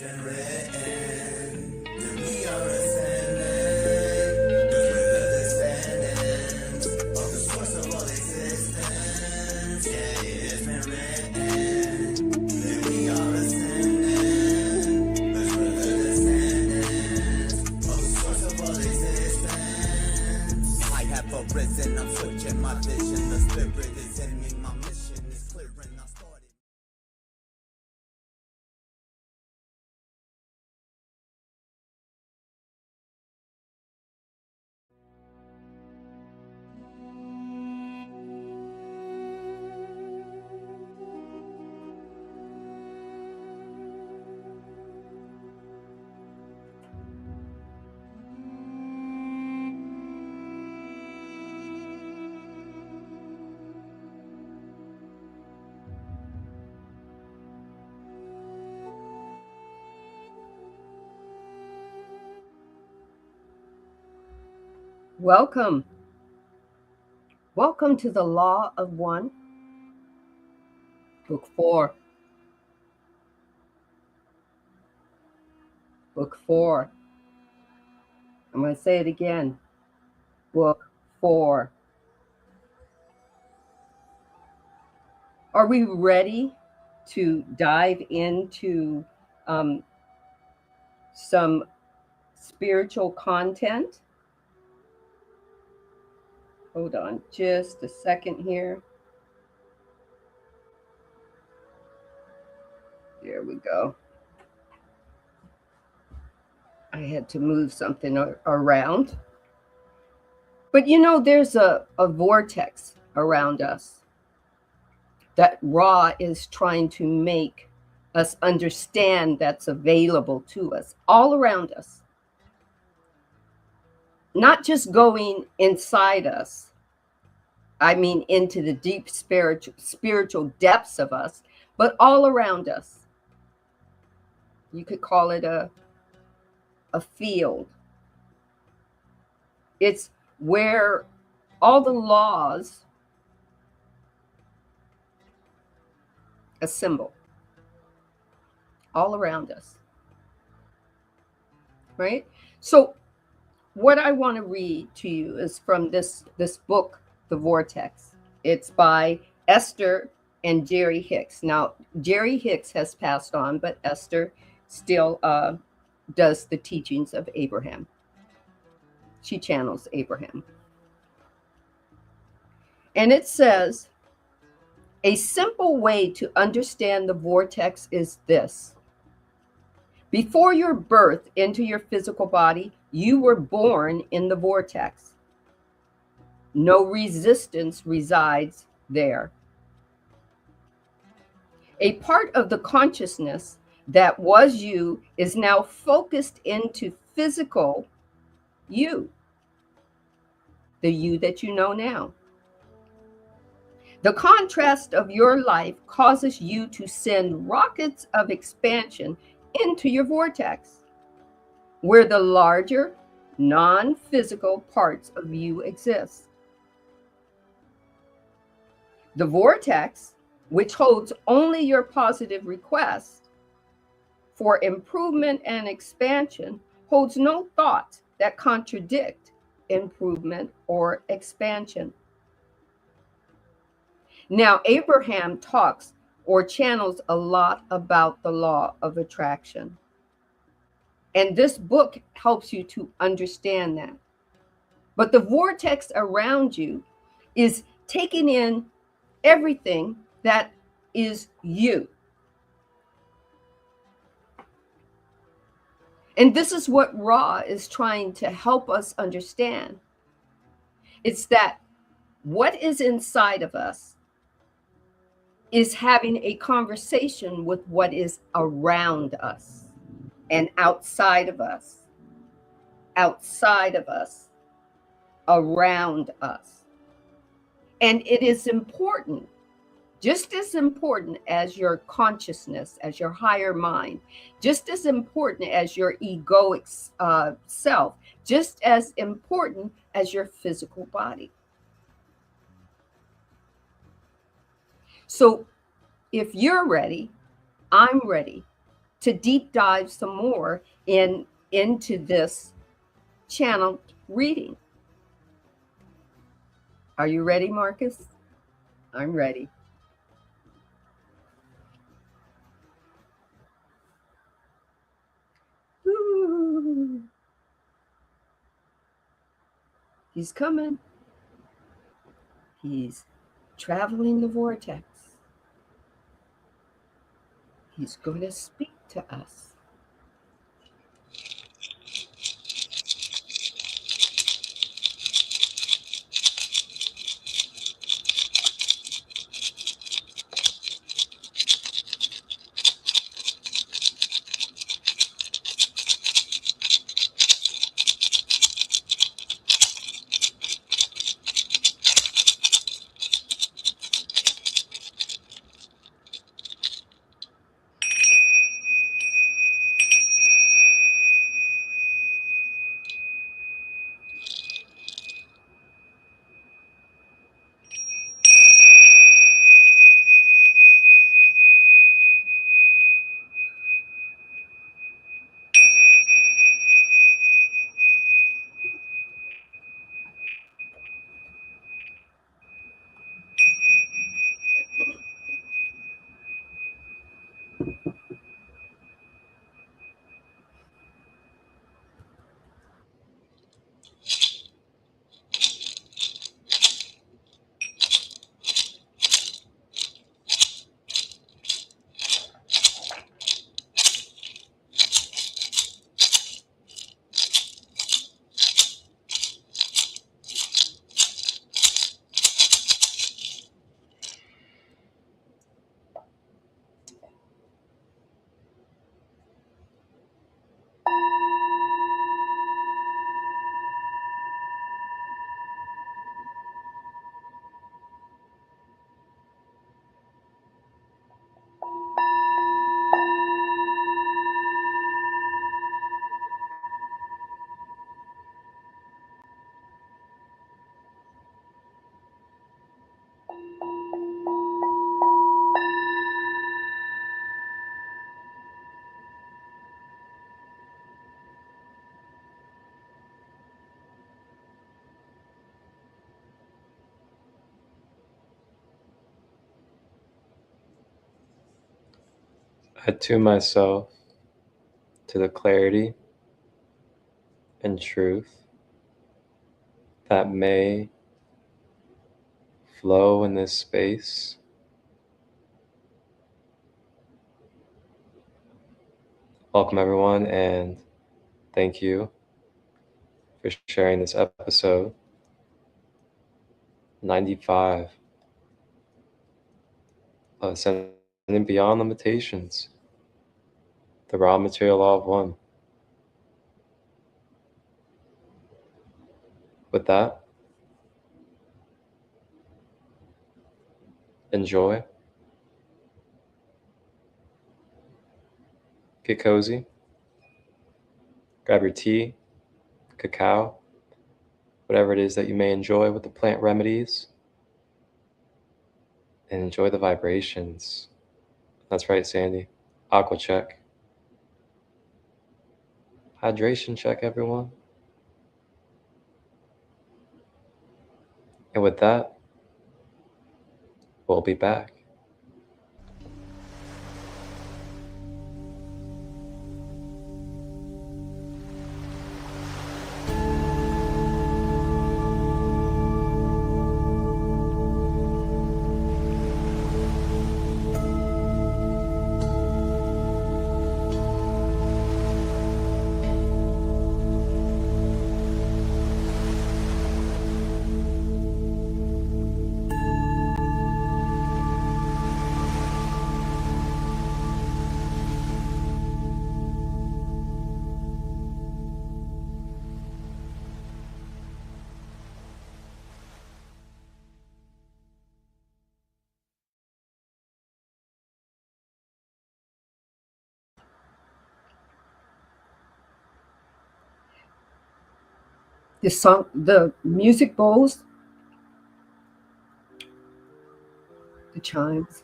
It's been written that we are ascending, cause we're the descendants of the source of all existence. Yeah, it's been written that we are ascending, cause we're the descendants of the source of all existence. I have arisen, I'm switching my vision, the spirit is in me, my mission is clear and I started. Welcome. Welcome to the Law of One, Book 4. Book 4. I'm going to say it again. Book 4. Are we ready to dive into some spiritual content? Hold on just a second here. There we go. I had to move something around. But you know, there's a vortex around us that Ra is trying to make us understand that's available to us, all around us. Not just going inside us, I mean into the deep spiritual depths of us, but all around us. You could call it a field. It's where all the laws assemble, all around us, right? So what I want to read to you is from this book, The Vortex. It's by Esther and Jerry Hicks. Now, Jerry Hicks has passed on, but Esther still does the teachings of Abraham. She channels Abraham. And it says, a simple way to understand the vortex is this. Before your birth into your physical body, you were born in the vortex. No resistance resides there. A part of the consciousness that was you is now focused into physical you, the you that you know now. The contrast of your life causes you to send rockets of expansion into your vortex, where the larger, non-physical parts of you exist. The vortex, which holds only your positive requests for improvement and expansion, holds no thoughts that contradict improvement or expansion. Now, Abraham talks or channels a lot about the law of attraction. And this book helps you to understand that. But the vortex around you is taking in everything that is you. And this is what Ra is trying to help us understand. It's that what is inside of us is having a conversation with what is around us and outside of us, around us. And it is important, just as important as your consciousness, as your higher mind, just as important as your egoic self, just as important as your physical body. So if you're ready, I'm ready to deep dive some more into this channel reading. Are you ready, Marcus? I'm ready. Ooh, he's coming. He's traveling the vortex. He's going to speak to us. I attune myself to the clarity and truth that may flow in this space. Welcome, everyone, and thank you for sharing this episode 95 of Ascending Beyond Limitations, the Raw Material Law of One. With that, enjoy, get cozy, grab your tea, cacao, whatever it is that you may enjoy with the plant remedies, and enjoy the vibrations. That's right, Sandee. Aqua check. Hydration check, everyone. And with that, we'll be back. The song, the music bowls, the chimes.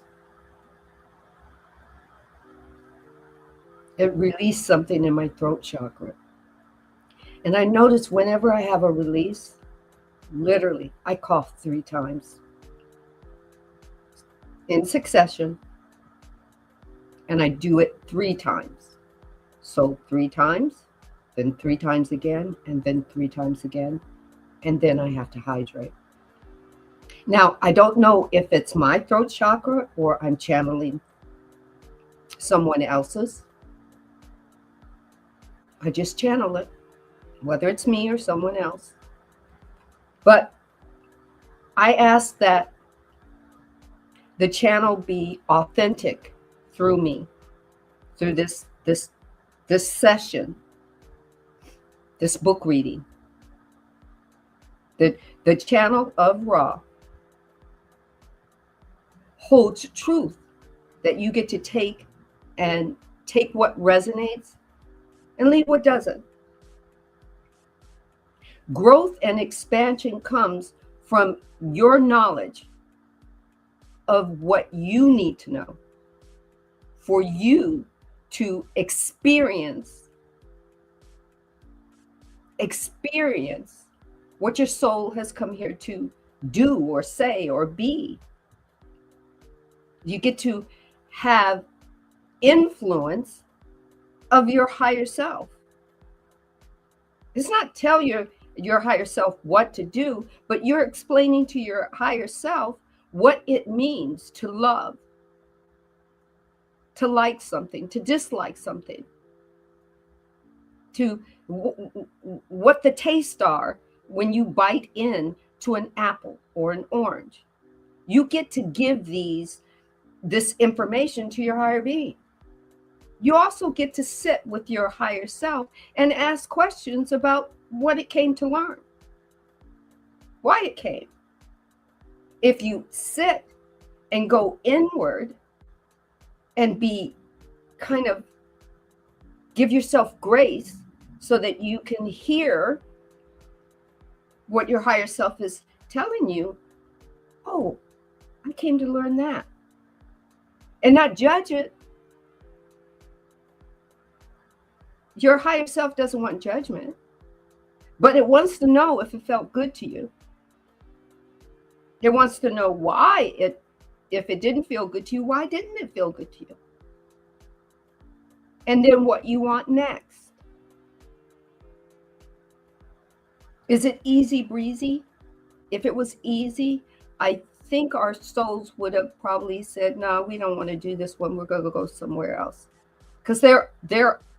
It released something in my throat chakra. And I notice whenever I have a release, literally, I cough 3 times in succession, and I do it 3 times. So 3 times, then 3 times again, and then 3 times again, and then I have to hydrate. Now, I don't know if it's my throat chakra or I'm channeling someone else's. I just channel it, whether it's me or someone else. But I ask that the channel be authentic through me, through this session, this book reading. The channel of Ra holds truth that you get to take what resonates and leave what doesn't. Growth and expansion comes from your knowledge of what you need to know for you to experience what your soul has come here to do or say or be. You get to have influence of your higher self. It's not tell your higher self what to do, but you're explaining to your higher self what it means to love, to like something, to dislike something, to what the tastes are when you bite in to an apple or an orange. You get to give this information to your higher being. You also get to sit with your higher self and ask questions about what it came to learn, why it came. If you sit and go inward and be kind of give yourself grace so that you can hear what your higher self is telling you, oh, I came to learn that. And not judge it. Your higher self doesn't want judgment, but it wants to know if it felt good to you. It wants to know why if it didn't feel good to you, why didn't it feel good to you? And then what you want next. Is it easy breezy? If it was easy, I think our souls would have probably said, no, we don't want to do this one. We're going to go somewhere else. Because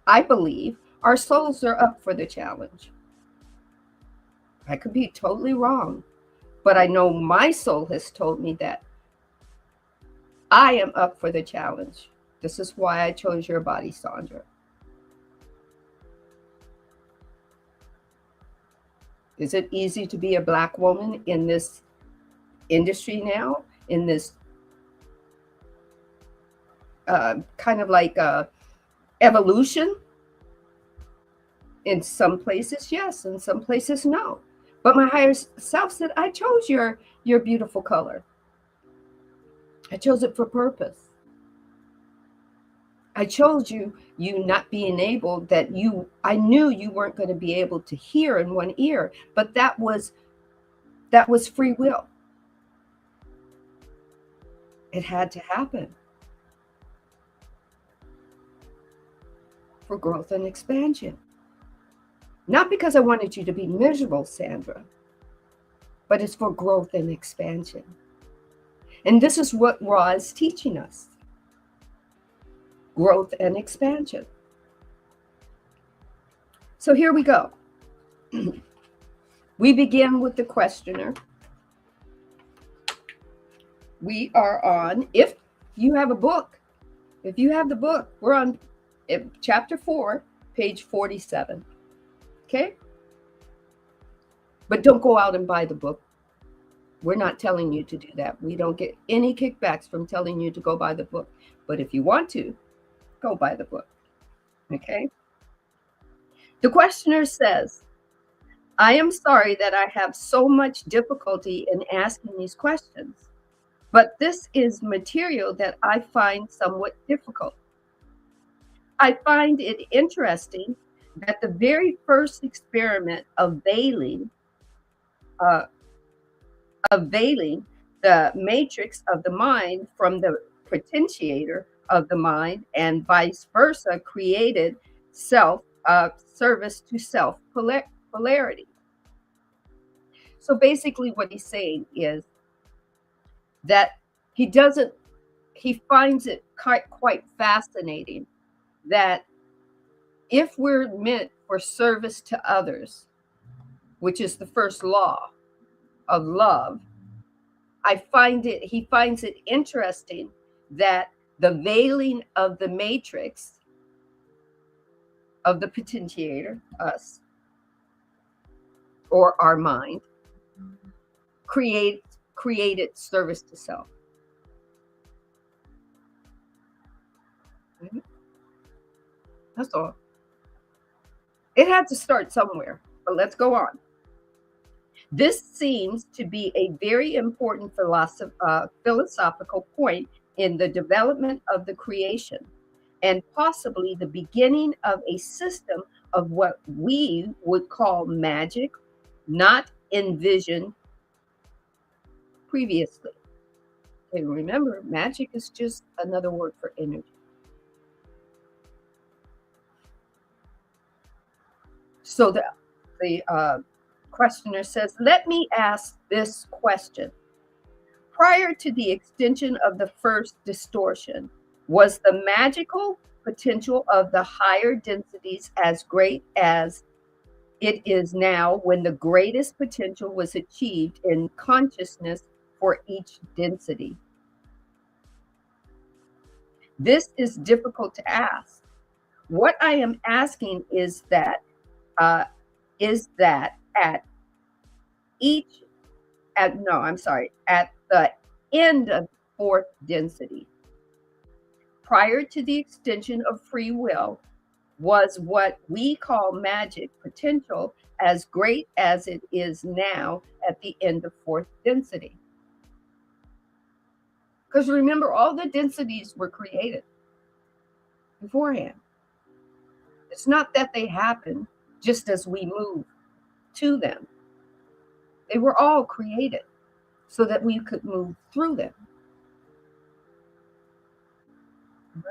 I believe our souls are up for the challenge. I could be totally wrong, but I know my soul has told me that I am up for the challenge. This is why I chose your body, Sandra. Is it easy to be a Black woman in this industry now, in this kind of like evolution? In some places, yes. In some places, no. But my higher self said, I chose your beautiful color. I chose it for purpose. I chose you not being able, that I knew you weren't going to be able to hear in one ear, but that was free will. It had to happen for growth and expansion. Not because I wanted you to be miserable, Sandra, but it's for growth and expansion. And this is what Ra is teaching us. Growth and expansion. So here we go. We begin with the questioner. We are on, if you have a book, if you have the book, we're on chapter 4, page 47. Okay? But don't go out and buy the book. We're not telling you to do that. We don't get any kickbacks from telling you to go buy the book. But if you want to, go buy the book. Okay? The questioner says, I am sorry that I have so much difficulty in asking these questions, but this is material that I find somewhat difficult. I find it interesting that the very first experiment of uh, veiling the matrix of the mind from the potentiator of the mind and vice versa created self service to self polarity. So basically, what he's saying is that he doesn't, he finds it quite fascinating that if we're meant for service to others, which is the first law of love, he finds it interesting that the veiling of the matrix of the potentiator, us, or our mind, created service to self. That's all. It had to start somewhere, but let's go on. This seems to be a very important philosophical point in the development of the creation, and possibly the beginning of a system of what we would call magic, not envisioned previously. Okay, remember, magic is just another word for energy. So the questioner says, let me ask this question. Prior to the extension of the first distortion, was the magical potential of the higher densities as great as it is now when the greatest potential was achieved in consciousness for each density? This is difficult to ask. What I am asking is that at the end of fourth density, prior to the extension of free will, was what we call magic potential as great as it is now at the end of fourth density? Because remember, all the densities were created beforehand. It's not that they happen just as we move to them. They were all created so that we could move through them.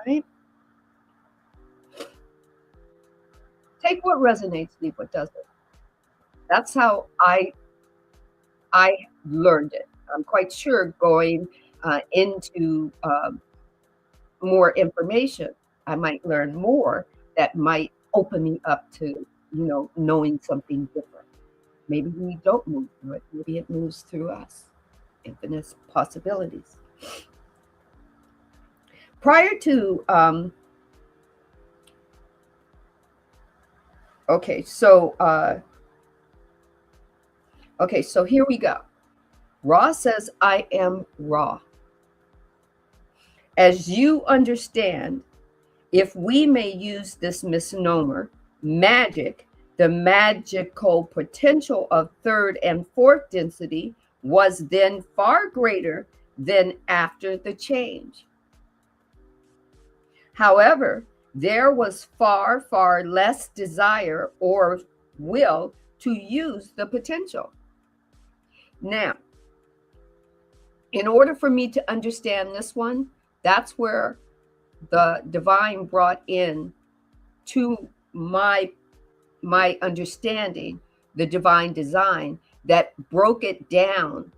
Right? Take what resonates, leave what doesn't. That's how I learned it. I'm quite sure going into more information, I might learn more that might open me up to, knowing something different. Maybe we don't move through it. Maybe it moves through us. Infinite possibilities. Prior to, so here we go. Ra says, I am Ra. As you understand, if we may use this misnomer, magic, the magical potential of third and fourth density was then far greater than after the change. However, there was far, far less desire or will to use the potential. Now, in order for me to understand this one, that's where the divine brought in to my understanding the divine design that broke it down.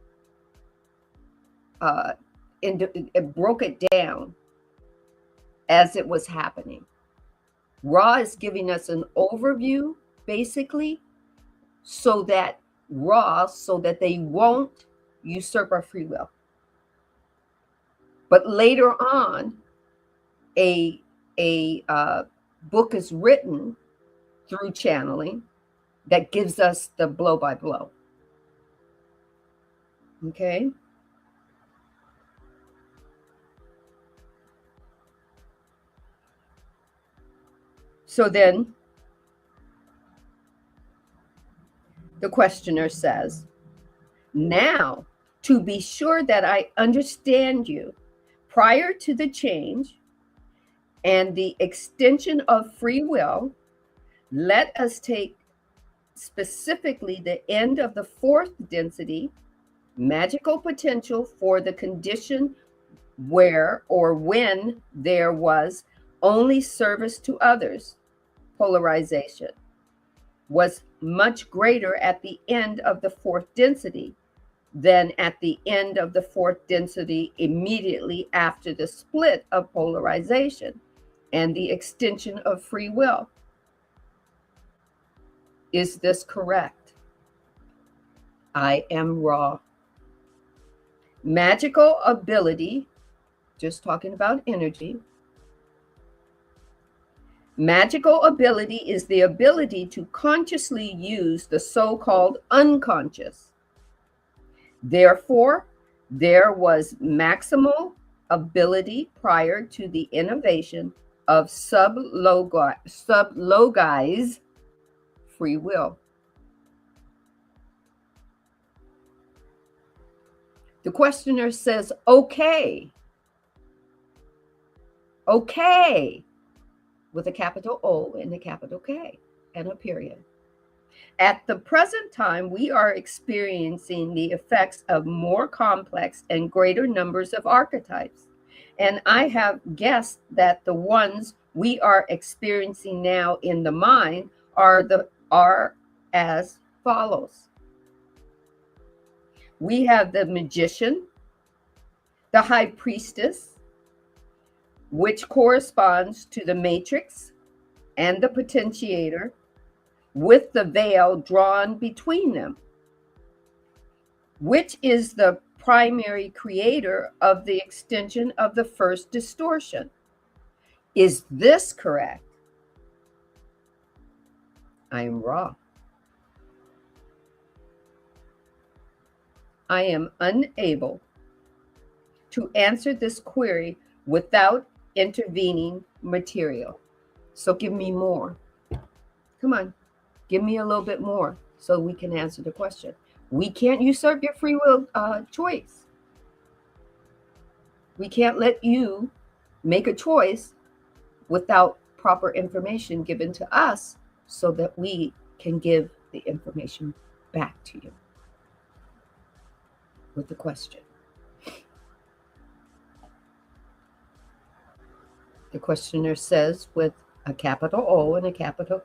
It broke it down as it was happening. Ra is giving us an overview, basically, so that they won't usurp our free will. But later on, a book is written through channeling that gives us the blow by blow. Okay? So then the questioner says, now, to be sure that I understand you, prior to the change and the extension of free will, let us take specifically the end of the fourth density, magical potential for the condition where or when there was only service to others, polarization, was much greater at the end of the fourth density than at the end of the fourth density immediately after the split of polarization and the extension of free will. Is this correct? I am raw. Magical ability, just talking about energy. Magical ability is the ability to consciously use the so-called unconscious. Therefore, there was maximal ability prior to the innovation of sublogized free will. The questioner says, okay, with a capital O and a capital K and a period. At the present time, we are experiencing the effects of more complex and greater numbers of archetypes. And I have guessed that the ones we are experiencing now in the mind are as follows. We have the magician, the high priestess, which corresponds to the matrix and the potentiator, with the veil drawn between them, which is the primary creator of the extension of the first distortion. Is this correct? I am raw. I am unable to answer this query without intervening material. So give me more. Come on, give me a little bit more so we can answer the question. We can't usurp your free will choice. We can't let you make a choice without proper information given to us so that we can give the information back to you with the question. The questioner says, with a capital O and a capital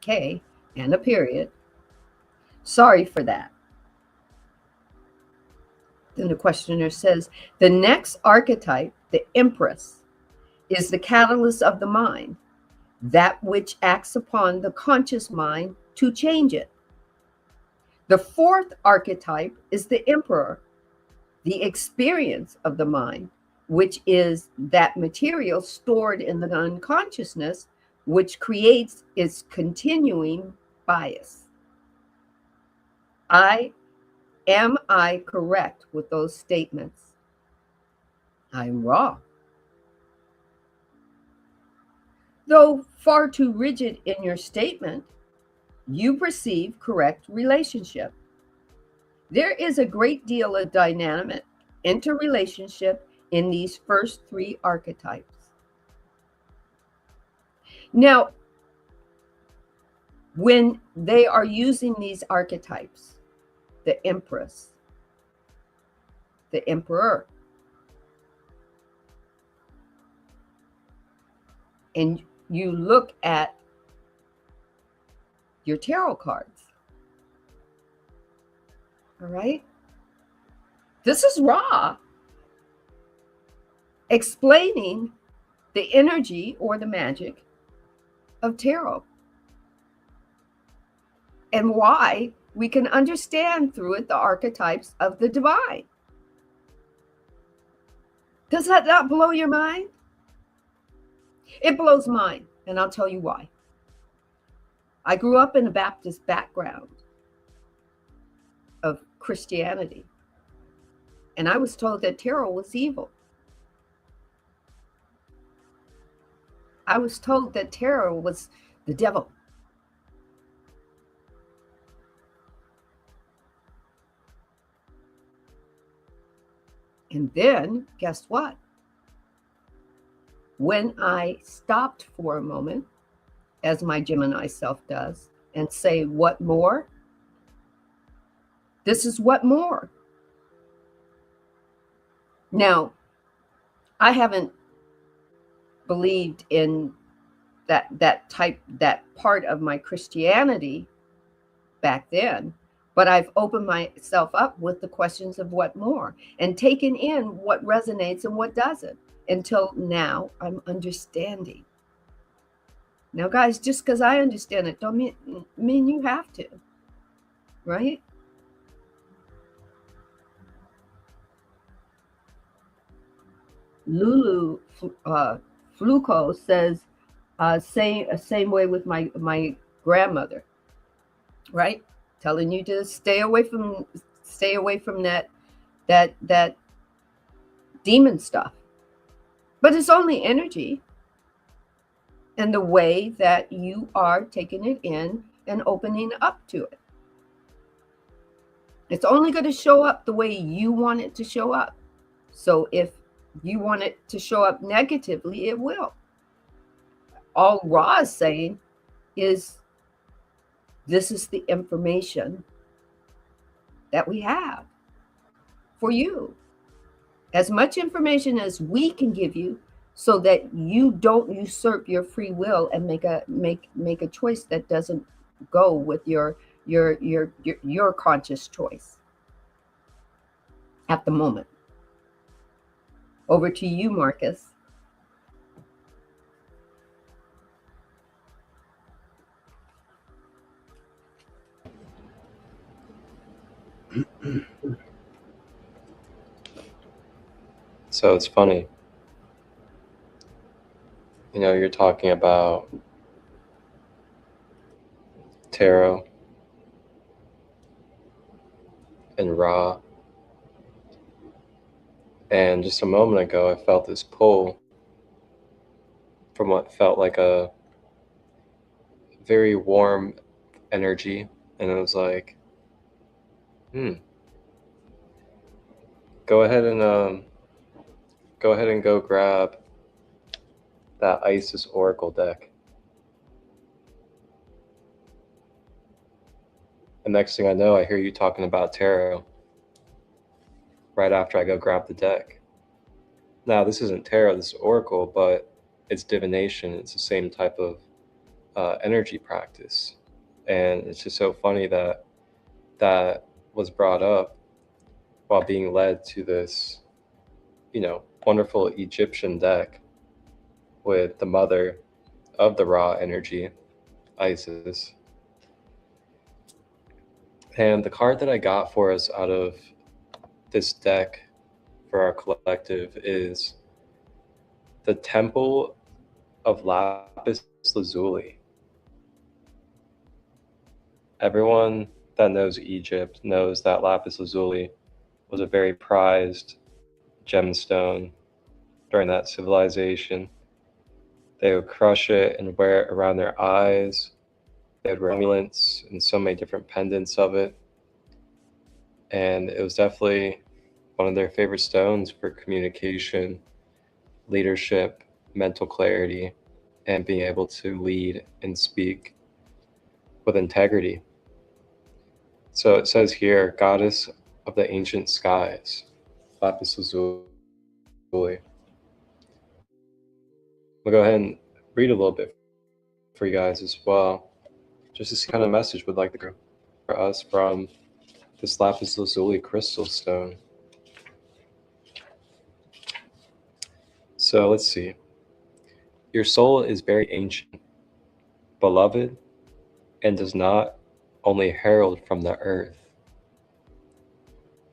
K and a period, sorry for that. Then the questioner says, the next archetype, the Empress, is the catalyst of the mind, that which acts upon the conscious mind to change it. The fourth archetype is the Emperor, the experience of the mind, which is that material stored in the unconsciousness, which creates its continuing bias. Am I correct with those statements? I'm wrong. Though far too rigid in your statement, you perceive correct relationship. There is a great deal of dynamic interrelationship in these first three archetypes. Now, when they are using these archetypes, the Empress, the Emperor, and you look at your tarot cards, all right? This is raw, explaining the energy or the magic of tarot and why we can understand through it the archetypes of the divine. Does that not blow your mind? It blows mine, and I'll tell you why. I grew up in a Baptist background of Christianity, and I was told that tarot was evil. I was told that tarot was the devil. And then, guess what? when I stopped for a moment, as my Gemini self does, and say, what more? This is what more. Now, I haven't believed in that part of my Christianity back then, but I've opened myself up with the questions of what more and taken in what resonates and what doesn't until now I'm understanding. Now, guys, just because I understand it don't mean you have to, right? Lulu Fluco says, same way with my grandmother, right? Telling you to stay away from that demon stuff. But it's only energy, and the way that you are taking it in and opening up to it. It's only going to show up the way you want it to show up. So if you want it to show up negatively, it will. All Ra is saying is, this is the information that we have for you. As much information as we can give you, so that you don't usurp your free will and make a choice that doesn't go with your conscious choice at the moment. Over to you, Marcus. So it's funny. You're talking about tarot and Ra. And just a moment ago, I felt this pull from what felt like a very warm energy. And it was like, go ahead and go grab that Isis Oracle deck. And next thing I know, I hear you talking about tarot right after I go grab the deck. Now, this isn't tarot, this is Oracle, but it's divination. It's the same type of energy practice. And it's just so funny that that was brought up while being led to this, wonderful Egyptian deck with the mother of the Ra energy, Isis. And the card that I got for us out of this deck for our collective is the Temple of Lapis Lazuli. Everyone that knows Egypt knows that lapis lazuli was a very prized gemstone during that civilization. They would crush it and wear it around their eyes. They would wear amulets and so many different pendants of it. And it was definitely one of their favorite stones for communication, leadership, mental clarity, and being able to lead and speak with integrity. So it says here, goddess of the ancient skies, lapis lazuli. We'll go ahead and read a little bit for you guys as well, just to see what kind of message would like to go for us from this lapis lazuli crystal stone. So let's see. Your soul is very ancient, beloved, and does not only herald from the earth.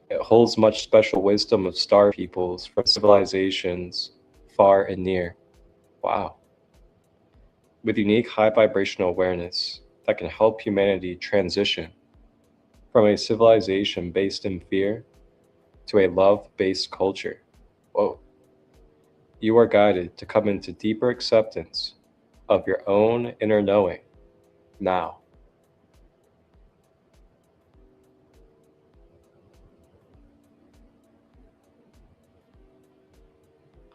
It holds much special wisdom of star peoples from civilizations far and near. Wow. With unique high vibrational awareness that can help humanity transition from a civilization based in fear to a love-based culture. Whoa. You are guided to come into deeper acceptance of your own inner knowing now.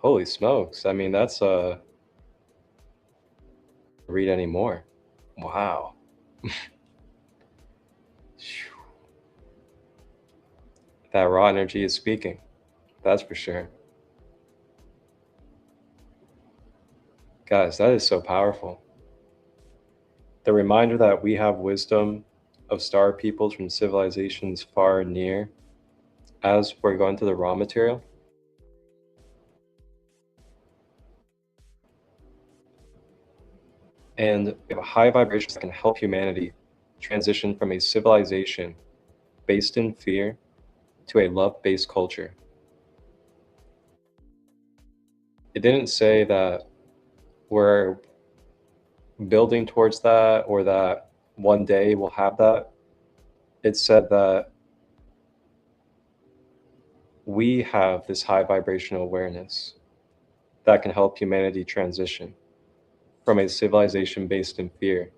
Holy smokes. I mean, that's read anymore. Wow. That raw energy is speaking. That's for sure. Guys, that is so powerful. The reminder that we have wisdom of star peoples from civilizations far and near as we're going to the raw material. And we have a high vibration that can help humanity transition from a civilization based in fear to a love-based culture. It didn't say that we're building towards that or that one day we'll have that. It said that we have this high vibrational awareness that can help humanity transition from a civilization based in fear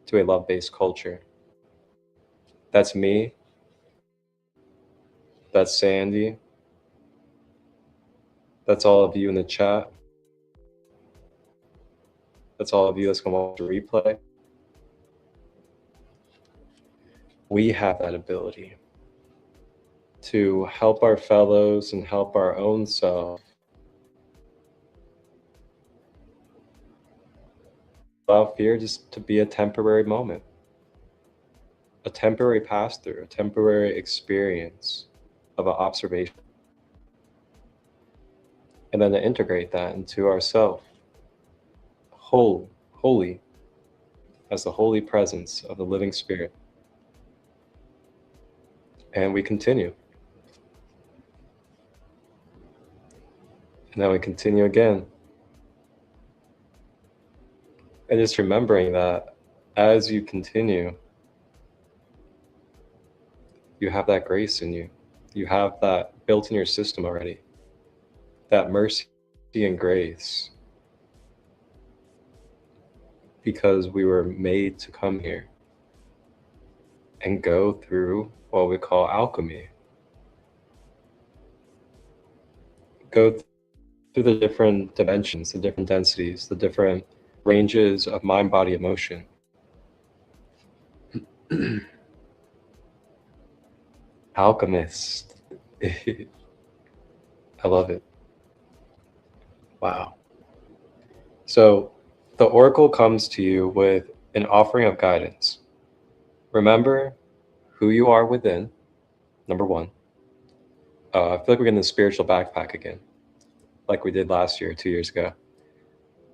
to a love-based culture. That's me. That's Sandee. That's all of you in the chat. That's all of you that's going to watch the replay. We have that ability to help our fellows and help our own self. Allow fear just to be a temporary moment, a temporary pass-through, a temporary experience of an observation. And then to integrate that into ourself, holy, as the holy presence of the living spirit. And we continue. And then we continue again. And just remembering that as you continue, you have that grace in you. You have that built in your system already. That mercy and grace. Because we were made to come here and go through what we call alchemy. Go through the different dimensions, the different densities, the different ranges of mind, body, emotion. Alchemist. I love it. Wow. So the oracle comes to you with an offering of guidance. Remember who you are within, number one. I feel like we're getting the spiritual backpack again, like we did last year, 2 years ago.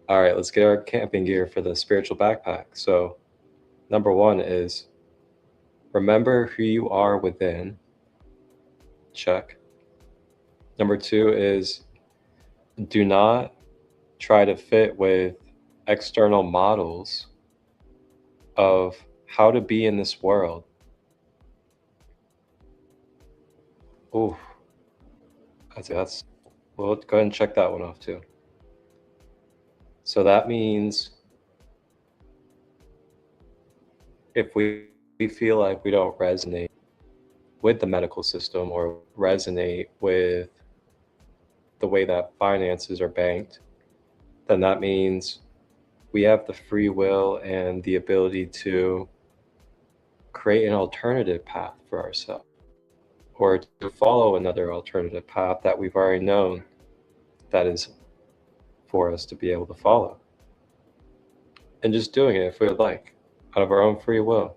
All right, let's get our camping gear for the spiritual backpack. So number one is remember who you are within. Check. Number two is do not try to fit with external models of how to be in this world. Ooh, that's well, go ahead and check that one off too. So that means if we feel like we don't resonate with the medical system or resonate with the way that finances are banked, then that means we have the free will and the ability to create an alternative path for ourselves or to follow another alternative path that we've already known that is for us to be able to follow. And just doing it if we would like, out of our own free will.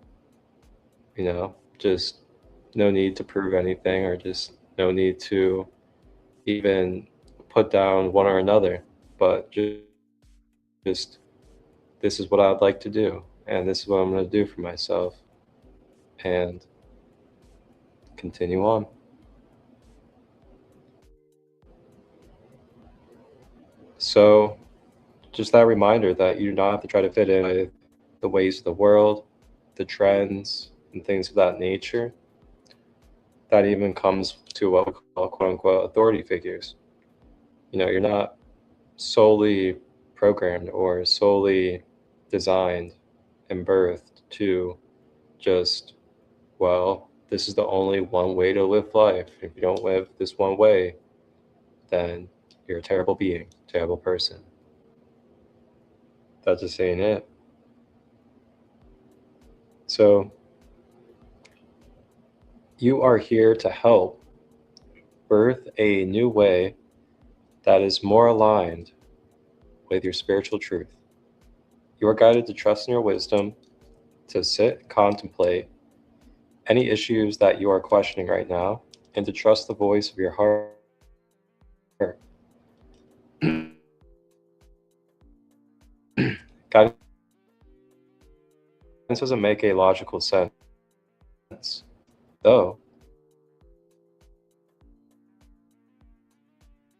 You know, just no need to prove anything or just no need to even put down one or another, but just this is what I'd like to do and this is what I'm going to do for myself and continue on. So just that reminder that you do not have to try to fit in with the ways of the world, the trends, and things of that nature. That even comes to what we call quote unquote authority figures. You know, you're not solely programmed or solely designed and birthed to just, well, this is the only one way to live life. If you don't live this one way, then You're a terrible being, terrible person. That just ain't it. So you are here to help birth a new way that is more aligned with your spiritual truth. You are guided to trust in your wisdom, to sit, contemplate any issues that you are questioning right now, and to trust the voice of your heart. Guidance doesn't make a logical sense, though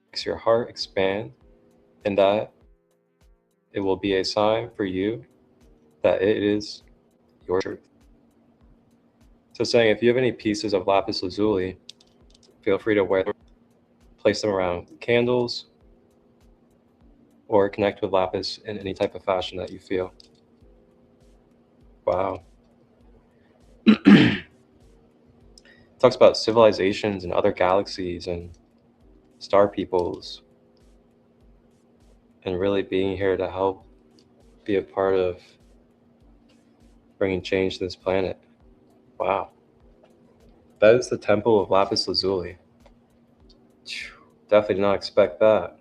it makes your heart expand, and that it will be a sign for you that it is your truth. So saying, if you have any pieces of lapis lazuli, feel free to wear them, place them around candles, or connect with lapis in any type of fashion that you feel. Wow. Talks about civilizations and other galaxies and star peoples, and really being here to help be a part of bringing change to this planet. Wow. That is the temple of lapis lazuli. Definitely did not expect that.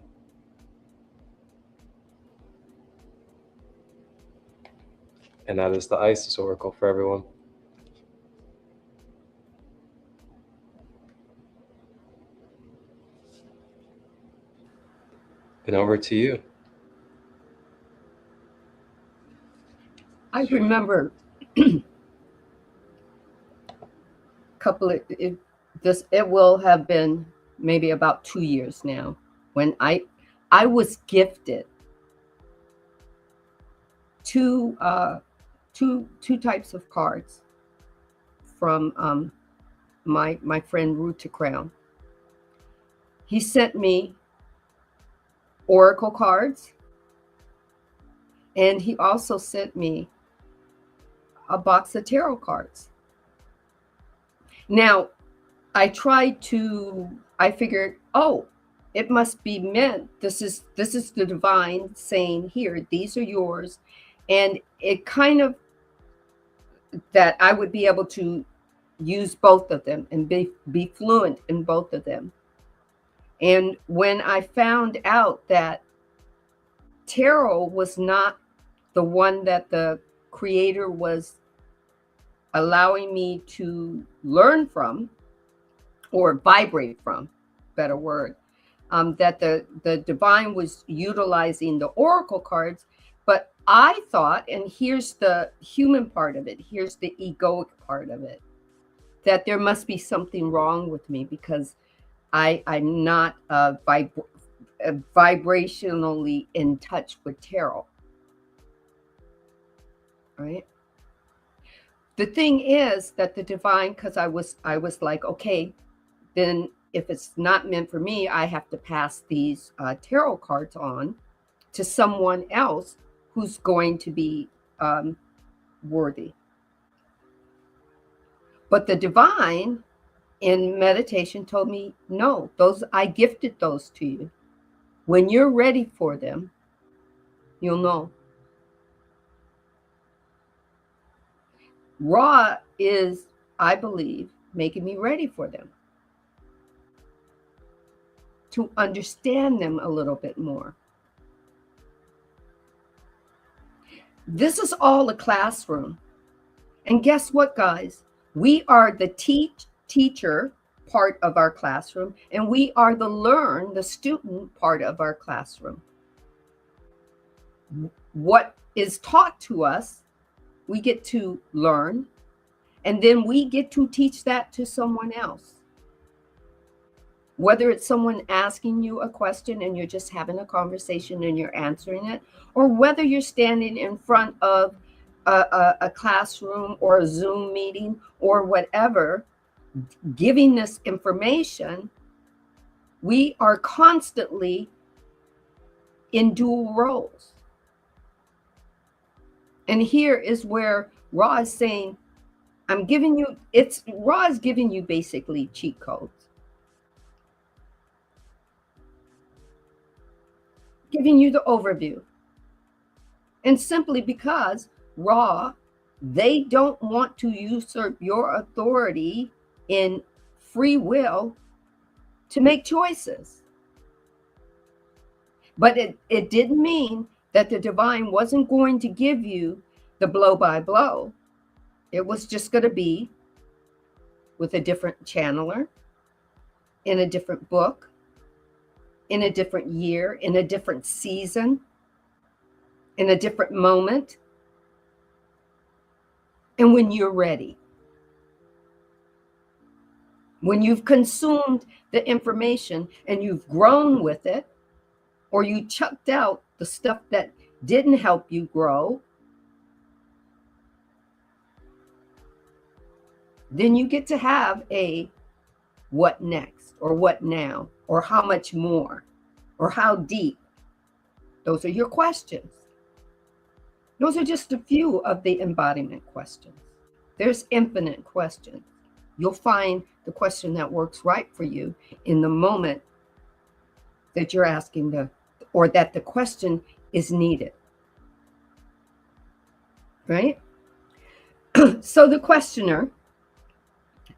And that is the Isis Oracle for everyone. And over to you. I remember it will have been maybe about 2 years now when I was gifted two types of cards from my friend Root to Crown. He sent me oracle cards, and he also sent me a box of tarot cards. Now, I figured, oh, it must be meant. This is the divine saying, here, these are yours. And it kind of, that I would be able to use both of them and be fluent in both of them. And when I found out that tarot was not the one that the creator was allowing me to learn from or vibrate from, better word, that the divine was utilizing the oracle cards, but I thought, and here's the human part of it, here's the egoic part of it, that there must be something wrong with me because I'm not vibrationally in touch with tarot, right? The thing is that the divine, because I was like, okay, then if it's not meant for me, I have to pass these tarot cards on to someone else who's going to be worthy. But the divine in meditation told me, no, I gifted those to you. When you're ready for them, you'll know. Ra is, I believe, making me ready for them, to understand them a little bit more. This is all a classroom. And guess what, guys? We are the teacher part of our classroom, and we are the student part of our classroom. What is taught to us, we get to learn, and then we get to teach that to someone else. Whether it's someone asking you a question and you're just having a conversation and you're answering it, or whether you're standing in front of a classroom or a Zoom meeting or whatever, giving this information, we are constantly in dual roles. And here is where Ra is saying, Ra is giving you basically cheat codes. giving you the overview. And simply because Ra, they don't want to usurp your authority in free will to make choices. But it didn't mean that the divine wasn't going to give you the blow by blow. It was just going to be with a different channeler, in a different book, in a different year, in a different season, in a different moment, and when you're ready. When you've consumed the information and you've grown with it, or you chucked out the stuff that didn't help you grow, then you get to have a what next, or what now, or how much more, or how deep. Those are your questions. Those are just a few of the embodiment questions. There's infinite questions. You'll find the question that works right for you in the moment that you're asking or that the question is needed. Right? So the questioner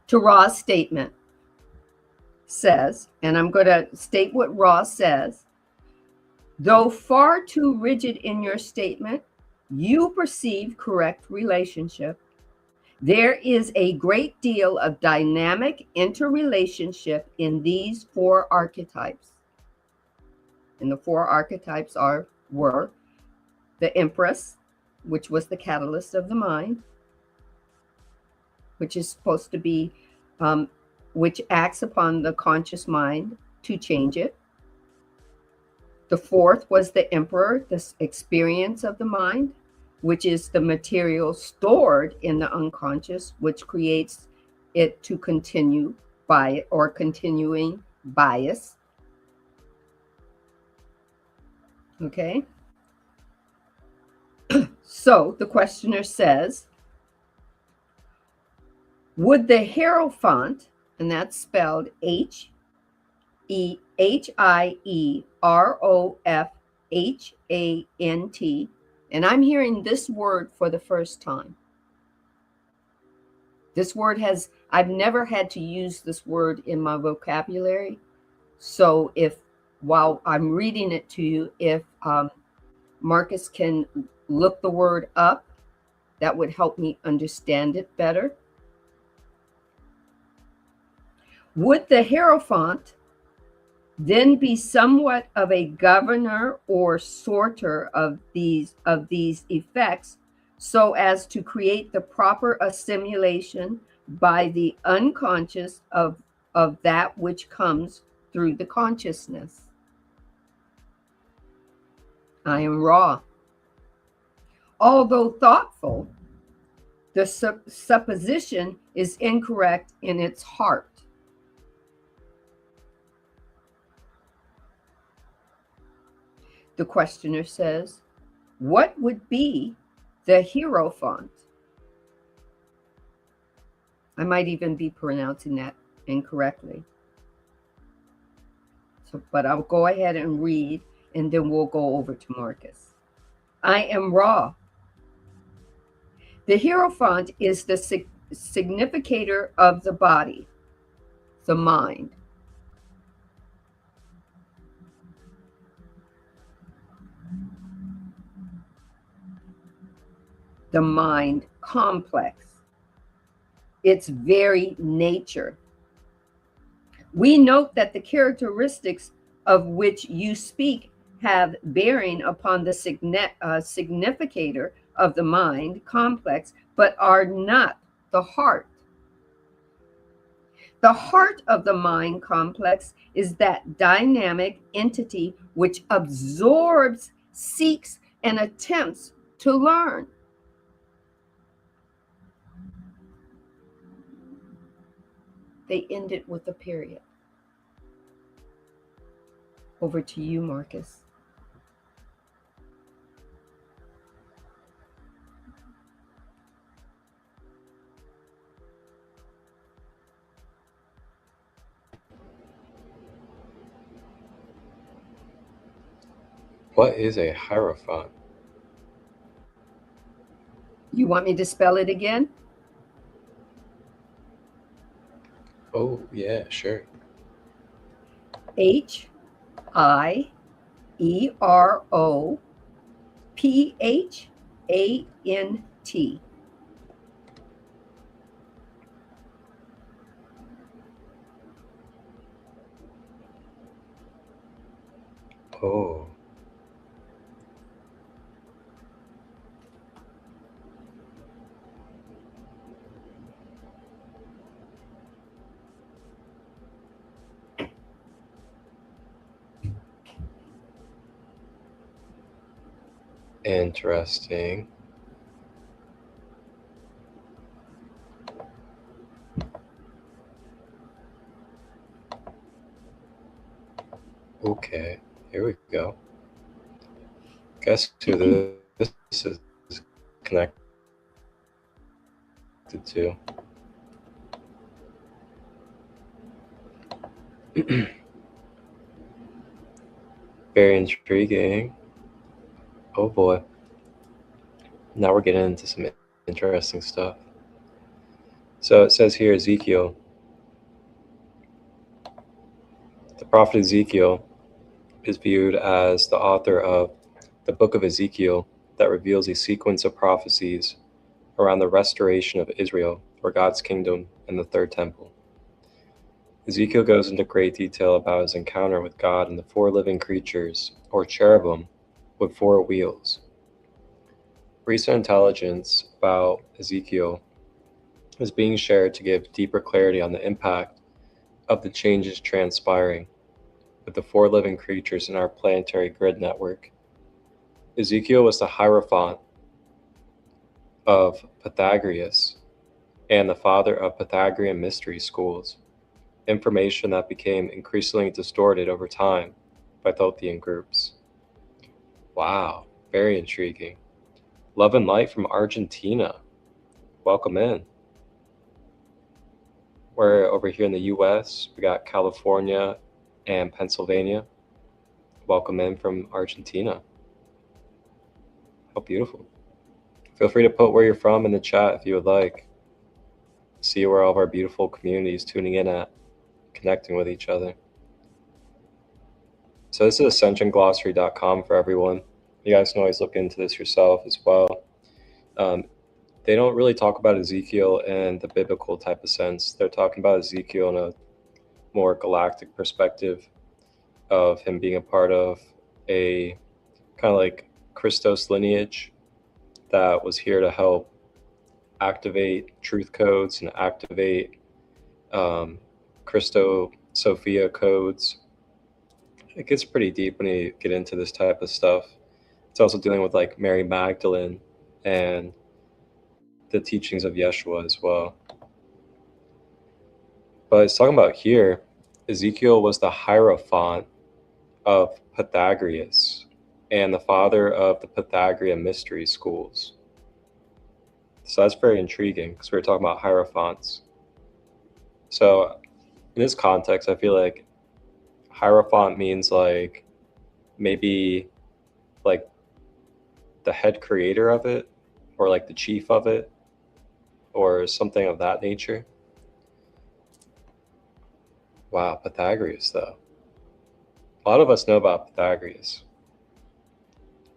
to Ra's statement says, and I'm going to state what Ra says, though far too rigid in your statement, you perceive correct relationship. There is a great deal of dynamic interrelationship in these four archetypes. And the four archetypes were the Empress, which was the catalyst of the mind, which is supposed to be, which acts upon the conscious mind to change it. The fourth was the Emperor, this experience of the mind, which is the material stored in the unconscious, which creates it to continue by or continuing bias. Okay. So the questioner says, would the Hierophant, and that's spelled Hierofhant, and I'm hearing this word for the first time. This word I've never had to use this word in my vocabulary. So while I'm reading it to you, if Marcus can look the word up, that would help me understand it better. Would the Hierophant then be somewhat of a governor or sorter of these effects, so as to create the proper assimilation by the unconscious of that which comes through the consciousness? I am Ra. Although thoughtful, the supposition is incorrect in its heart. The questioner says, what would be the Hierophant? I might even be pronouncing that incorrectly. But I'll go ahead and read, and then we'll go over to Marcus. I am Ra. The Hierophant is the significator of the body, the mind. The mind complex, its very nature. We note that the characteristics of which you speak have bearing upon the significator of the mind complex, but are not the heart. The heart of the mind complex is that dynamic entity which absorbs, seeks, and attempts to learn. They end it with a period. Over to you, Marcus. What is a hierophant? You want me to spell it again? Oh, yeah, sure. Hierophant. Oh, interesting. Okay, here we go. Guess who this is connected to? Very intriguing. Oh boy. Now we're getting into some interesting stuff. So it says here Ezekiel. The prophet Ezekiel is viewed as the author of the book of Ezekiel that reveals a sequence of prophecies around the restoration of Israel, or God's kingdom, and the third temple. Ezekiel goes into great detail about his encounter with God and the four living creatures, or cherubim, with four wheels. Recent intelligence about Ezekiel is being shared to give deeper clarity on the impact of the changes transpiring with the four living creatures in our planetary grid network. Ezekiel was the hierophant of Pythagoras and the father of Pythagorean mystery schools, information that became increasingly distorted over time by Thothean groups. Wow, very intriguing. Love and light from Argentina. Welcome in. We're over here in the US. We got California and Pennsylvania. Welcome in from Argentina. How beautiful. Feel free to put where you're from in the chat if you would like. See where all of our beautiful communities tuning in at, connecting with each other. So this is ascensionglossary.com for everyone. You guys can always look into this yourself as well. They don't really talk about Ezekiel in the biblical type of sense. They're talking about Ezekiel in a more galactic perspective of him being a part of a kind of like Christos lineage that was here to help activate truth codes and activate Christo Sophia codes. It gets pretty deep when you get into this type of stuff. It's also dealing with like Mary Magdalene and the teachings of Yeshua as well. But it's talking about here, Ezekiel was the hierophant of Pythagoras and the father of the Pythagorean mystery schools. So that's very intriguing because we were talking about hierophants. So in this context, I feel like hierophant means like maybe like the head creator of it, or like the chief of it, or something of that nature. Wow, Pythagoras though. A lot of us know about Pythagoras,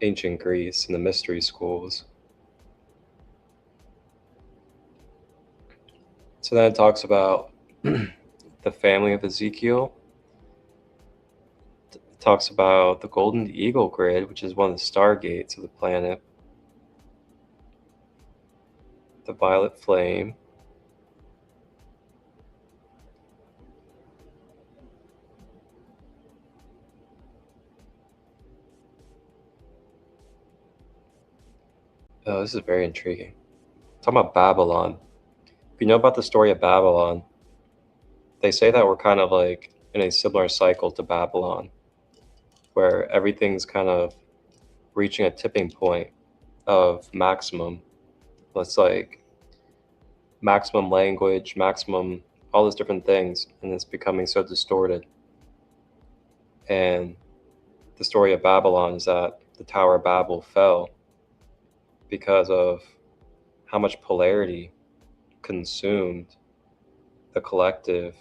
ancient Greece and the mystery schools. So then it talks about the family of Ezekiel. It talks about the golden eagle grid, which is one of the stargates of the planet. The violet flame. Oh, this is very intriguing. Talking about Babylon. If you know about the story of Babylon, they say that we're kind of like in a similar cycle to Babylon, where everything's kind of reaching a tipping point of maximum. Let's like maximum language, maximum all those different things, and it's becoming so distorted. And the story of Babylon is that the Tower of Babel fell because of how much polarity consumed the collective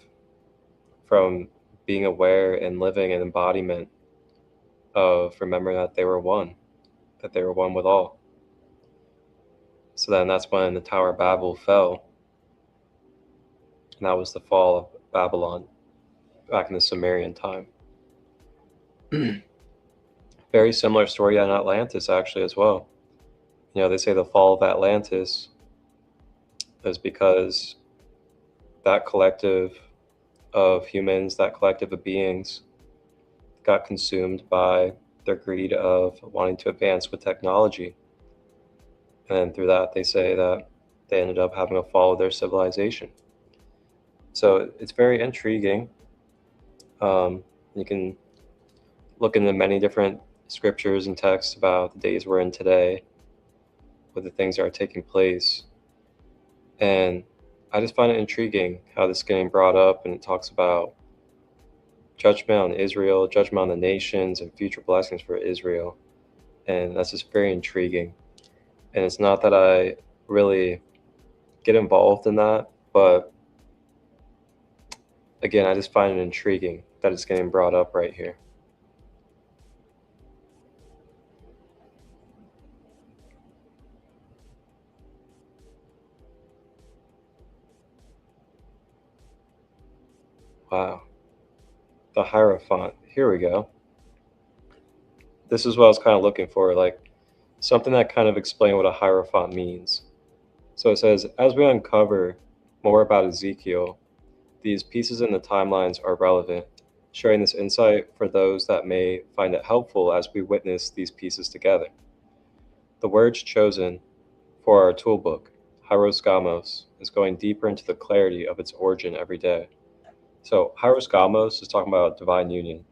from being aware and living an embodiment of remembering that they were one with all. So then that's when the Tower of Babel fell. And that was the fall of Babylon back in the Sumerian time. Very similar story on Atlantis, actually, as well. They say the fall of Atlantis is because that collective of humans, that collective of beings, got consumed by their greed of wanting to advance with technology. And through that, they say that they ended up having a fall of their civilization. So it's very intriguing. You can look into many different scriptures and texts about the days we're in today, with the things that are taking place. And I just find it intriguing how this is getting brought up, and it talks about judgment on Israel, judgment on the nations, and future blessings for Israel. And that's just very intriguing. And it's not that I really get involved in that, but again, I just find it intriguing that it's getting brought up right here. Wow. The Hierophant. Here we go. This is what I was kind of looking for, like something that kind of explained what a Hierophant means. So it says, as we uncover more about Ezekiel, these pieces in the timelines are relevant, sharing this insight for those that may find it helpful as we witness these pieces together. The words chosen for our toolbook, Hieros, is going deeper into the clarity of its origin every day. So Hieros is talking about divine union.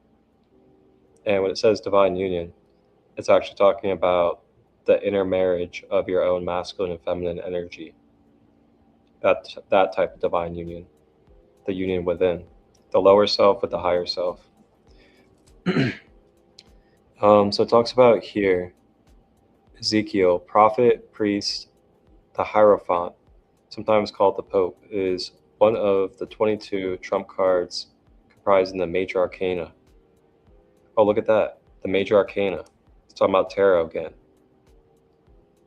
And when it says divine union, it's actually talking about the intermarriage of your own masculine and feminine energy. That type of divine union, the union within, the lower self with the higher self. So it talks about here, Ezekiel, prophet, priest, the Hierophant, sometimes called the Pope, is one of the 22 trump cards comprising the major arcana. Oh, look at that. The major arcana. It's talking about tarot again.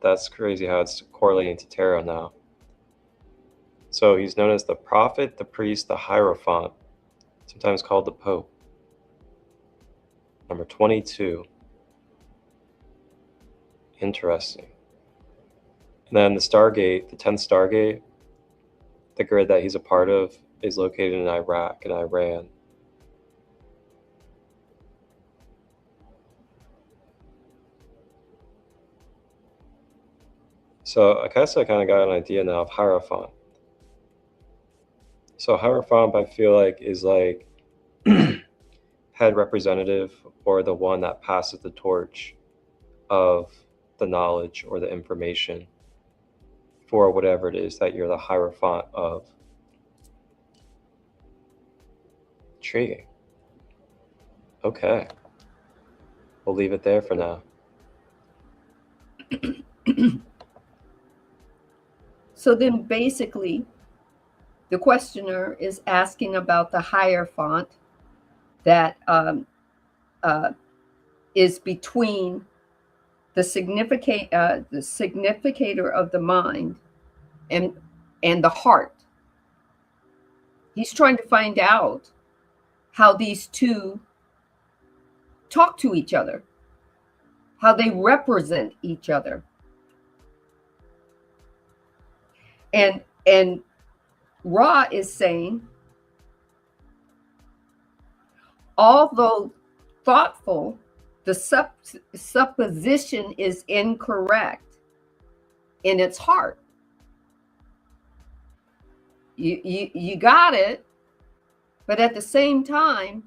That's crazy how it's correlating to tarot now. So he's known as the prophet, the priest, the Hierophant, sometimes called the Pope. Number 22. Interesting. And then the Stargate, the 10th Stargate, the grid that he's a part of, is located in Iraq and Iran. So I guess I kind of got an idea now of Hierophant. So Hierophant, I feel like, is like head representative, or the one that passes the torch of the knowledge or the information for whatever it is that you're the Hierophant of. Intriguing. Okay. We'll leave it there for now. So then basically, the questioner is asking about the Hierophant that is between the significator of the mind and the heart. He's trying to find out how these two talk to each other, how they represent each other. And Ra is saying, although thoughtful, the supposition is incorrect in its heart. You got it, but at the same time,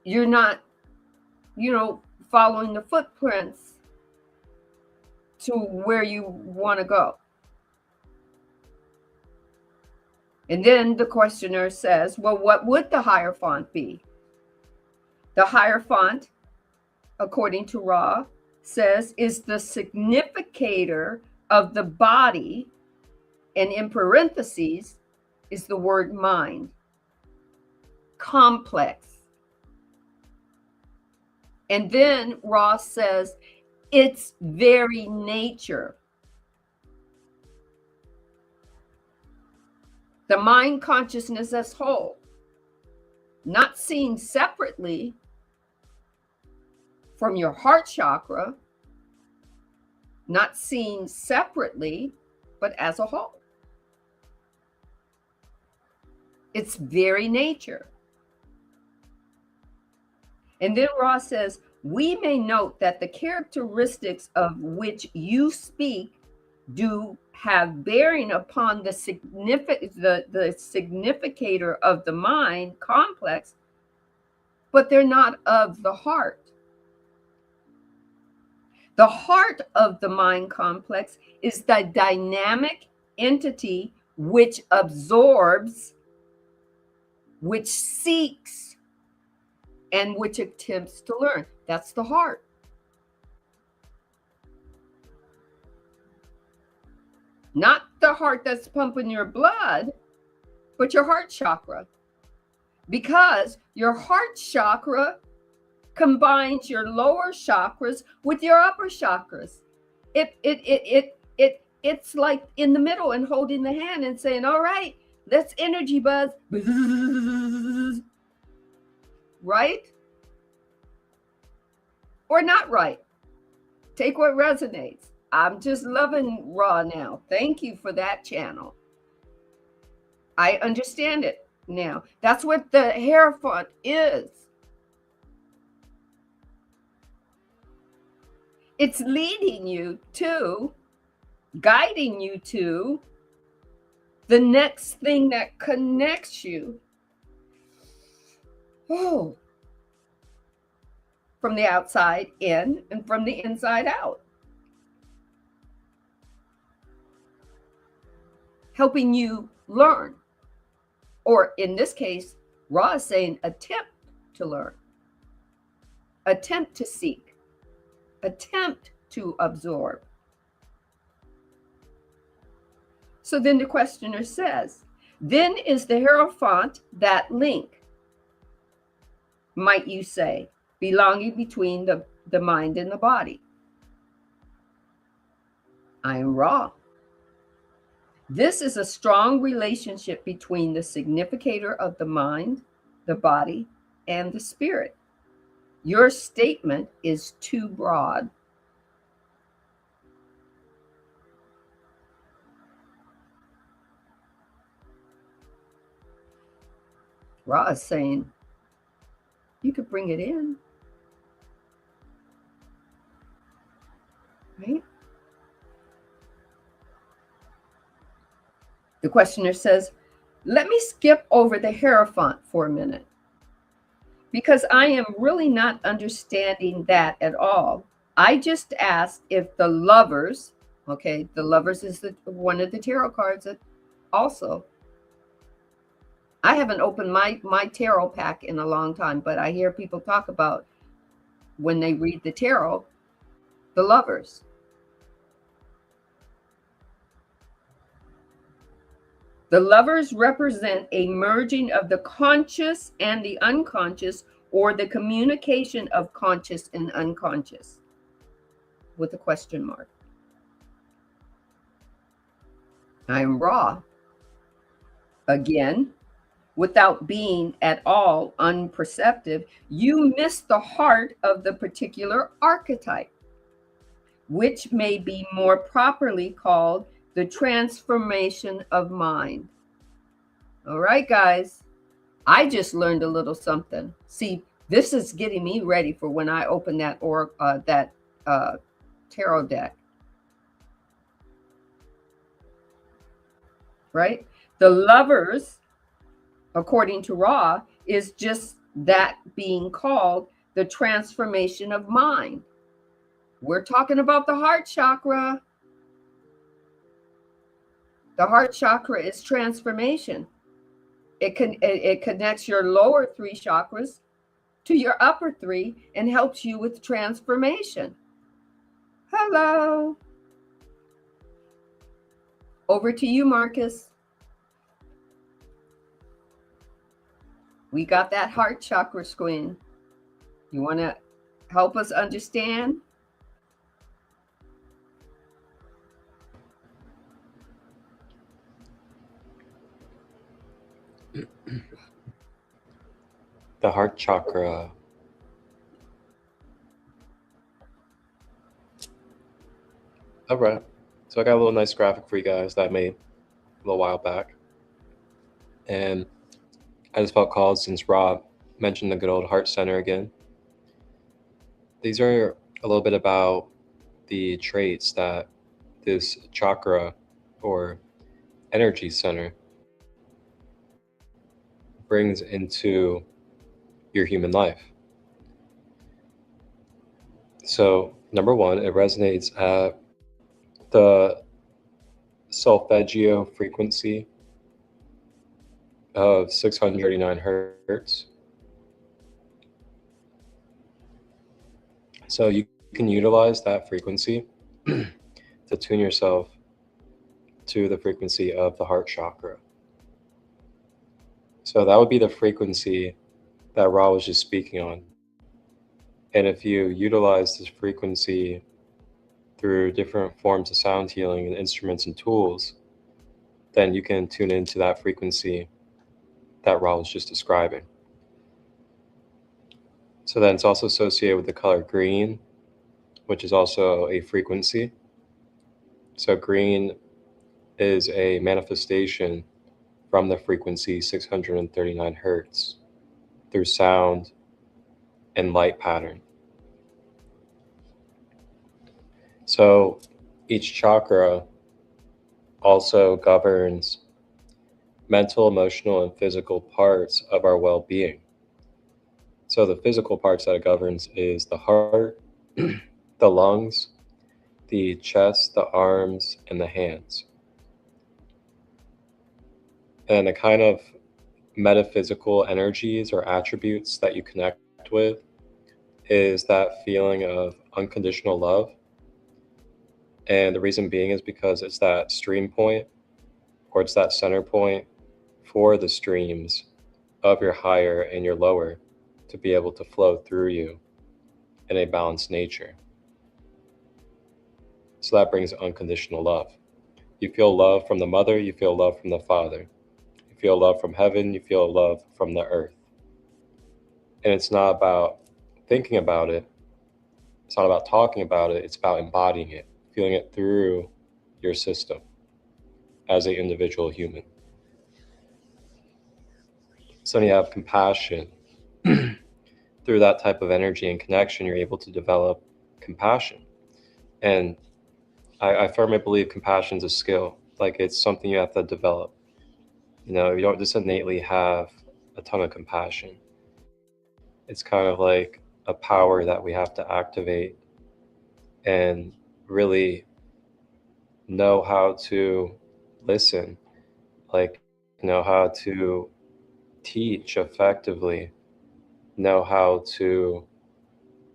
you're not, following the footprints to where you want to go. And then the questioner says, well, what would the Hierophant be? The Hierophant, according to Ra, says is the significator of the body, and in parentheses is the word mind. Complex. And then Ra says its very nature. The mind consciousness as whole, not seen separately from your heart chakra, not seen separately, but as a whole. Its very nature. And then Ra says, we may note that the characteristics of which you speak do have bearing upon the significator of the mind complex, but they're not of the heart. The heart of the mind complex is the dynamic entity which absorbs, which seeks, and which attempts to learn. That's the heart. Not the heart that's pumping your blood, but your heart chakra. Because your heart chakra combines your lower chakras with your upper chakras. It's like in the middle and holding the hand and saying, all right, let's energy buzz. Right? Or not right. Take what resonates. I'm just loving Ra now. Thank you for that channel. I understand it now. That's what the Hierophant is. It's leading you to, guiding you to the next thing that connects you. Oh, from the outside in and from the inside out. Helping you learn. Or in this case, Ra is saying attempt to learn. Attempt to seek. Attempt to absorb. So then the questioner says, then is the Hierophant that link, might you say, belonging between the mind and the body? I am Ra. This is a strong relationship between the significator of the mind, the body, and the spirit. Your statement is too broad. Ra is saying, you could bring it in. Right? The questioner says, let me skip over the Hierophant for a minute, because I am really not understanding that at all. I just asked if the Lovers, okay, the Lovers is one of the tarot cards that also, I haven't opened my tarot pack in a long time, but I hear people talk about when they read the tarot, the Lovers. The Lovers represent a merging of the conscious and the unconscious, or the communication of conscious and unconscious, with a question mark. I am Ra. Again, without being at all unperceptive, you miss the heart of the particular archetype, which may be more properly called the transformation of mind. All right, guys, I just learned a little something. See, this is getting me ready for when I open that tarot deck. Right? The Lovers, according to Ra, is just that being called the transformation of mind. We're talking about the heart chakra. The heart chakra is transformation. It connects your lower three chakras to your upper 3 and helps you with transformation. Hello. Over to you, Marcus. We got that heart chakra screen. You want to help us understand? The heart chakra. All right. So I got a little nice graphic for you guys that I made a little while back. And I just felt called, since Rob mentioned the good old heart center again. These are a little bit about the traits that this chakra or energy center brings into your human life. So, number 1, it resonates at the solfeggio frequency of 639 hertz. So you can utilize that frequency to tune yourself to the frequency of the heart chakra. So that would be the frequency that Ra was just speaking on. And if you utilize this frequency through different forms of sound healing and instruments and tools, then you can tune into that frequency that Ra was just describing. So then it's also associated with the color green, which is also a frequency. So green is a manifestation from the frequency 639 hertz through sound and light pattern. So each chakra also governs mental, emotional, and physical parts of our well-being. So the physical parts that it governs is the heart, the lungs, the chest, the arms, and the hands. And the kind of metaphysical energies or attributes that you connect with is that feeling of unconditional love. And the reason being is because it's that stream point, or it's that center point for the streams of your higher and your lower to be able to flow through you in a balanced nature. So that brings unconditional love. You feel love from the mother, you feel love from the father. You feel love from heaven, you feel love from the earth. And it's not about thinking about it, it's not about talking about it, it's about embodying it, feeling it through your system as an individual human. So when you have compassion, through that type of energy and connection, you're able to develop compassion. And I firmly believe compassion is a skill. Like, it's something you have to develop. You know, you don't just innately have a ton of compassion. It's kind of like a power that we have to activate and really know how to listen, like know how to teach effectively, know how to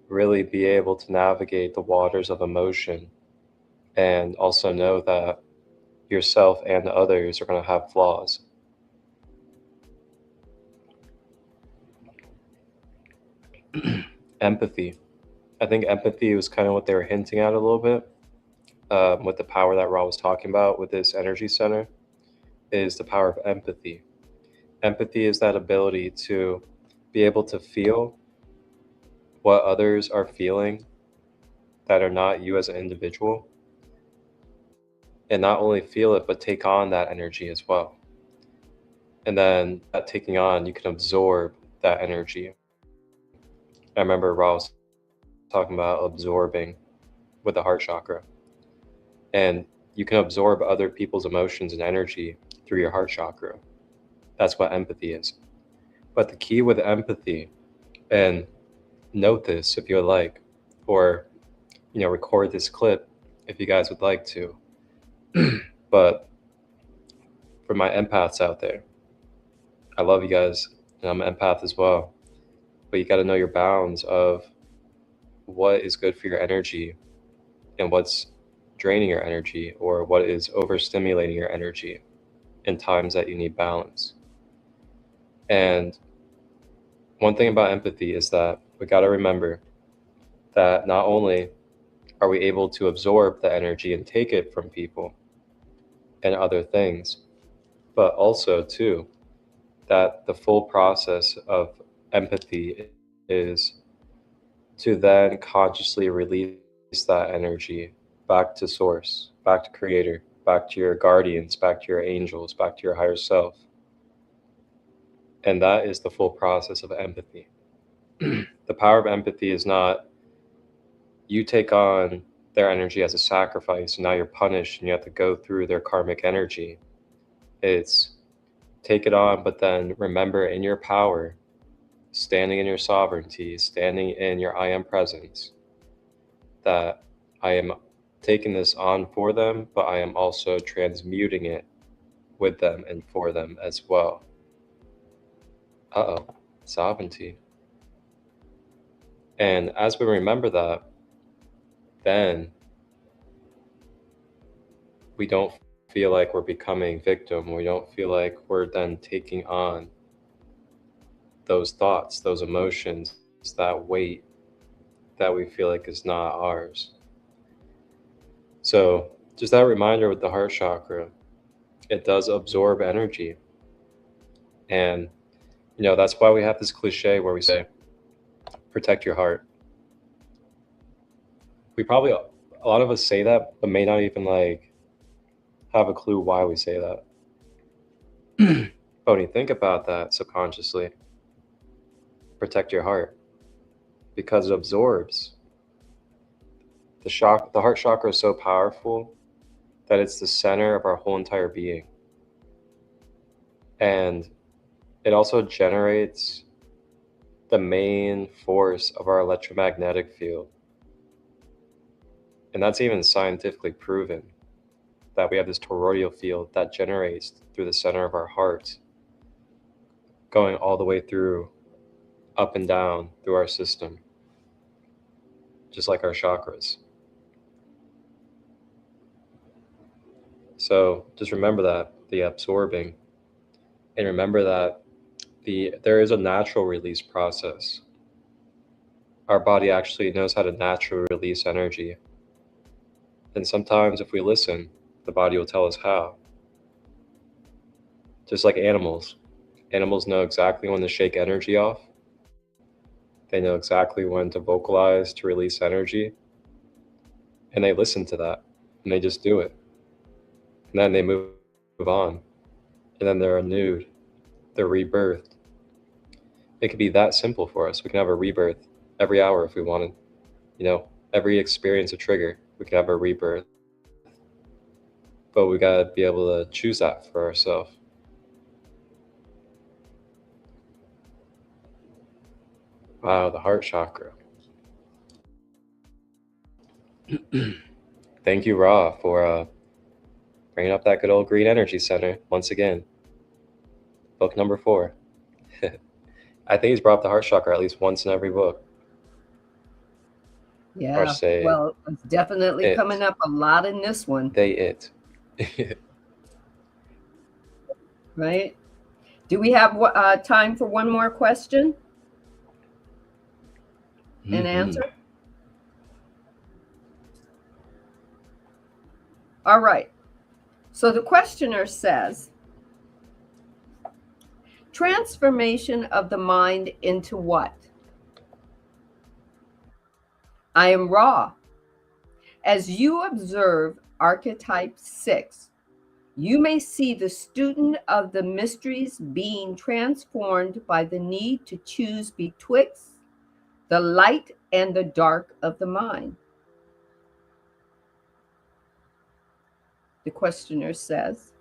really be able to navigate the waters of emotion, and also know that yourself and others are going to have flaws. Empathy. I think empathy was kind of what they were hinting at a little bit with the power that Ra was talking about with this energy center, is the power of empathy. Empathy is that ability to be able to feel what others are feeling that are not you as an individual, and not only feel it, but take on that energy as well. And then that taking on, you can absorb that energy. I remember Ross talking about absorbing with the heart chakra. And you can absorb other people's emotions and energy through your heart chakra. That's what empathy is. But the key with empathy, and note this if you would like, or record this clip if you guys would like to. But for my empaths out there, I love you guys, and I'm an empath as well. but you got to know your bounds of what is good for your energy and what's draining your energy, or what is overstimulating your energy in times that you need balance. And one thing about empathy is that we got to remember that not only are we able to absorb the energy and take it from people and other things, but also too that the full process of empathy is to then consciously release that energy back to source, back to creator, back to your guardians, back to your angels, back to your higher self. And that is the full process of empathy. The power of empathy is not you take on their energy as a sacrifice and now you're punished and you have to go through their karmic energy. It's take it on, but then remember in your power, standing in your sovereignty, standing in your I am presence, that I am taking this on for them, but I am also transmuting it with them and for them as well. Sovereignty. And as we remember that, then we don't feel like we're becoming victim. We don't feel like we're then taking on those thoughts, those emotions, that weight that we feel like is not ours. So just that reminder with the heart chakra, it does absorb energy. And, that's why we have this cliche where we say, protect your heart. A lot of us say that, but may not even have a clue why we say that. But when you think about that subconsciously, protect your heart, because it absorbs. The heart chakra is so powerful that it's the center of our whole entire being. And it also generates the main force of our electromagnetic field. And that's even scientifically proven, that we have this toroidal field that generates through the center of our heart, going all the way through, up and down through our system, just like our chakras. So just remember that, the absorbing, and remember that there is a natural release process. Our body actually knows how to naturally release energy. And sometimes if we listen, the body will tell us how. Just like animals. Animals know exactly when to shake energy off. They know exactly when to vocalize to release energy. And they listen to that. And they just do it. And then they move on. And then they're renewed. They're rebirthed. It could be that simple for us. We can have a rebirth every hour if we wanted. Every experience a trigger, we can have a rebirth. But we gotta be able to choose that for ourselves. Wow, the heart chakra. Thank you, Ra, for bringing up that good old green energy center once again. Book number 4. I think he's brought up the heart chakra at least once in every book. Yeah, say well, it's definitely coming up a lot in this one. Right? Do we have time for one more question and answer? All right. So the questioner says, transformation of the mind into what? I am Ra. As you observe archetype 6, you may see the student of the mysteries being transformed by the need to choose betwixt the light and the dark of the mind. The questioner says,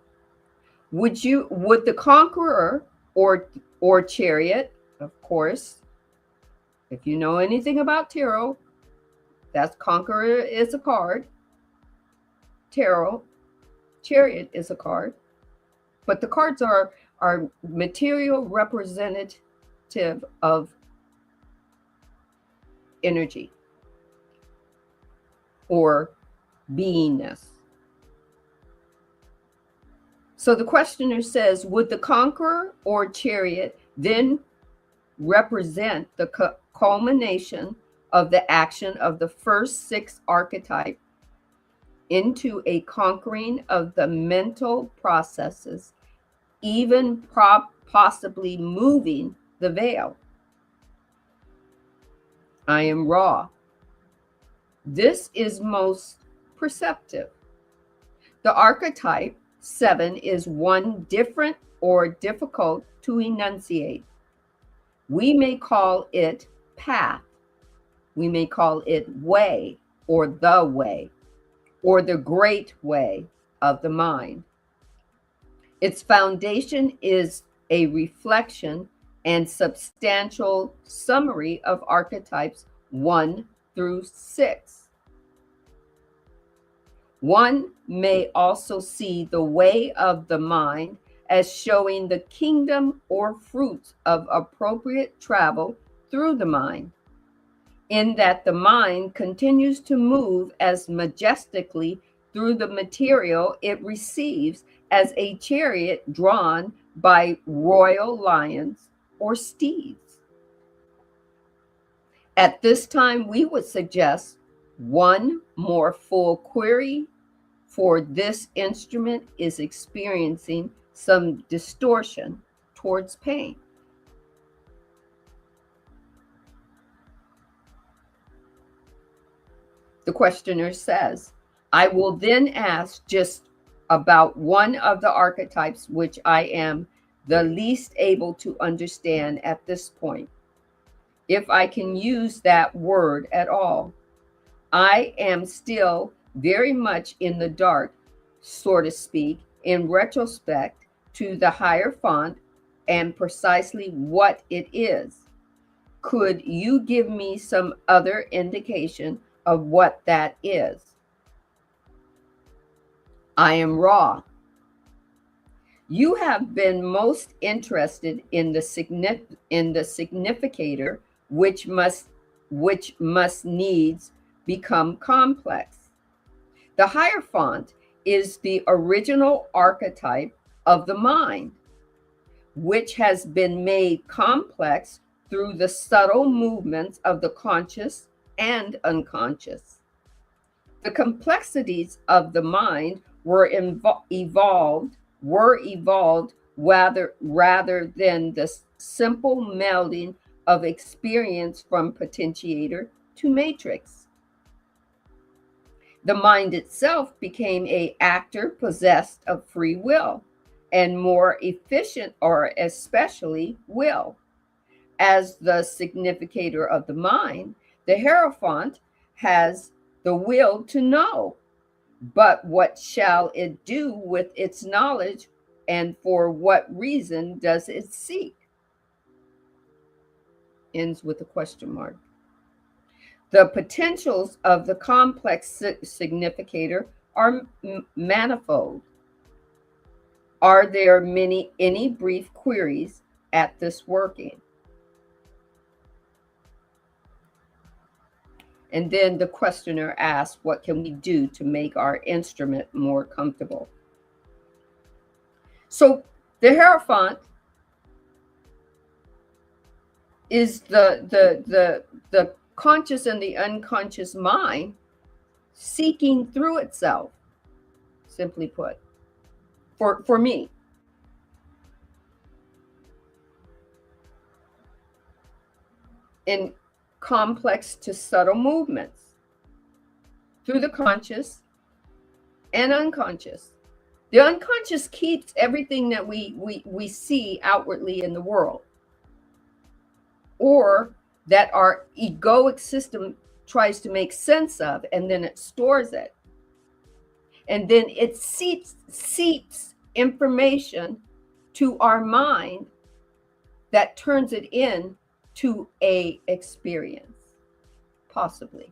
would the conqueror or chariot, of course, if you know anything about tarot, that's conqueror is a card, tarot, chariot is a card, but the cards are material representative of energy or beingness. So the questioner says, would the conqueror or chariot then represent the culmination of the action of the first 6 archetypes into a conquering of the mental processes, even possibly moving the veil? I am raw. This is most perceptive. The archetype 7 is one different or difficult to enunciate. We may call it path. We may call it way, or the great way of the mind. Its foundation is a reflection and substantial summary of archetypes 1 through 6. One may also see the way of the mind as showing the kingdom or fruits of appropriate travel through the mind, in that the mind continues to move as majestically through the material it receives as a chariot drawn by royal lions or steeds. At this time, we would suggest one more full query, for this instrument is experiencing some distortion towards pain. The questioner says, I will then ask just about one of the archetypes which I am the least able to understand at this point, if I can use that word at all. I am still very much in the dark, so to speak, in retrospect to the Hierophant and precisely what it is. Could you give me some other indication of what that is? I am raw. You have been most interested in the significator, which must needs become complex. The Hierophant is the original archetype of the mind, which has been made complex through the subtle movements of the conscious and unconscious. The complexities of the mind were evolved rather than the simple melding of experience from potentiator to matrix. The mind itself became an actor possessed of free will and more efficient, or especially will. As the significator of the mind, the Hierophant has the will to know, but what shall it do with its knowledge, and for what reason does it seek? Ends with a question mark. The potentials of the complex significator are manifold. Are there any brief queries at this working? And then the questioner asks, what can we do to make our instrument more comfortable? So the Hierophant is the conscious and the unconscious mind seeking through itself, simply put, for me. In complex to subtle movements through the conscious and unconscious. The unconscious keeps everything that we see outwardly in the world, or that our egoic system tries to make sense of, and then it stores it. And then it seeps information to our mind that turns it in to a experience, possibly.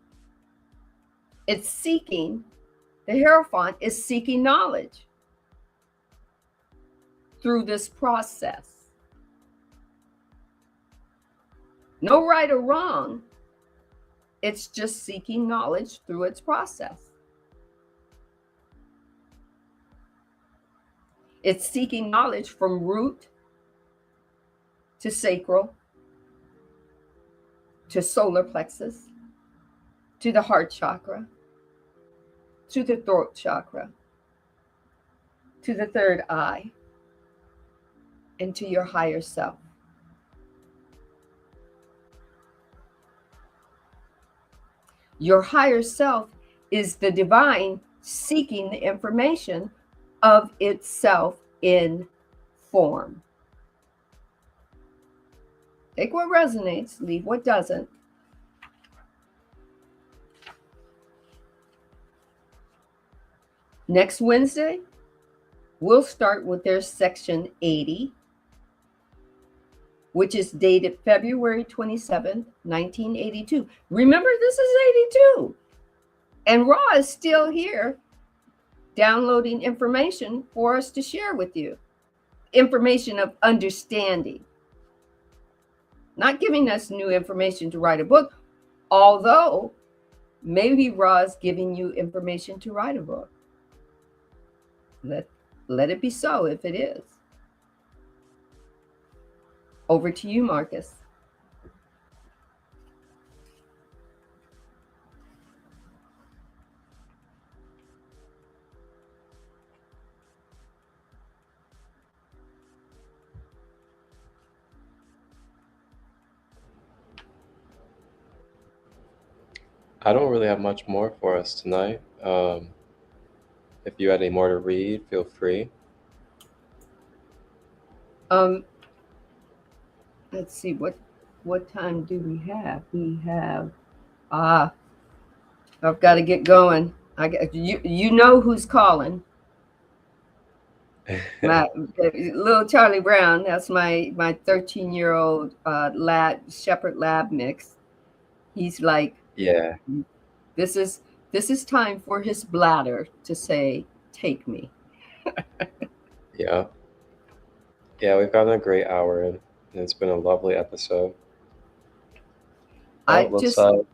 It's seeking, the Hierophant is seeking knowledge through this process. No right or wrong, It's just seeking knowledge through its process. It's seeking knowledge from root to sacral, to solar plexus, to the heart chakra, to the throat chakra, to the third eye, and to your higher self. Your higher self is the divine seeking the information of itself in form. Take what resonates, leave what doesn't. Next Wednesday, we'll start with their section 80, which is dated February 27th, 1982. Remember, this is 82. And Ra is still here downloading information for us to share with you. Information of understanding. Not giving us new information to write a book, although maybe Ra is giving you information to write a book. Let it be so if it is. Over to you, Marcus. I don't really have much more for us tonight. If you had any more to read, feel free. Let's see, what time do we have? We have I've got to get going. You know who's calling. My little Charlie Brown, that's my 13-year-old shepherd lab mix. He's like, Yeah. This is time for his bladder to say, take me. Yeah. Yeah, we've gotten a great hour in, and it's been a lovely episode. I It looks just like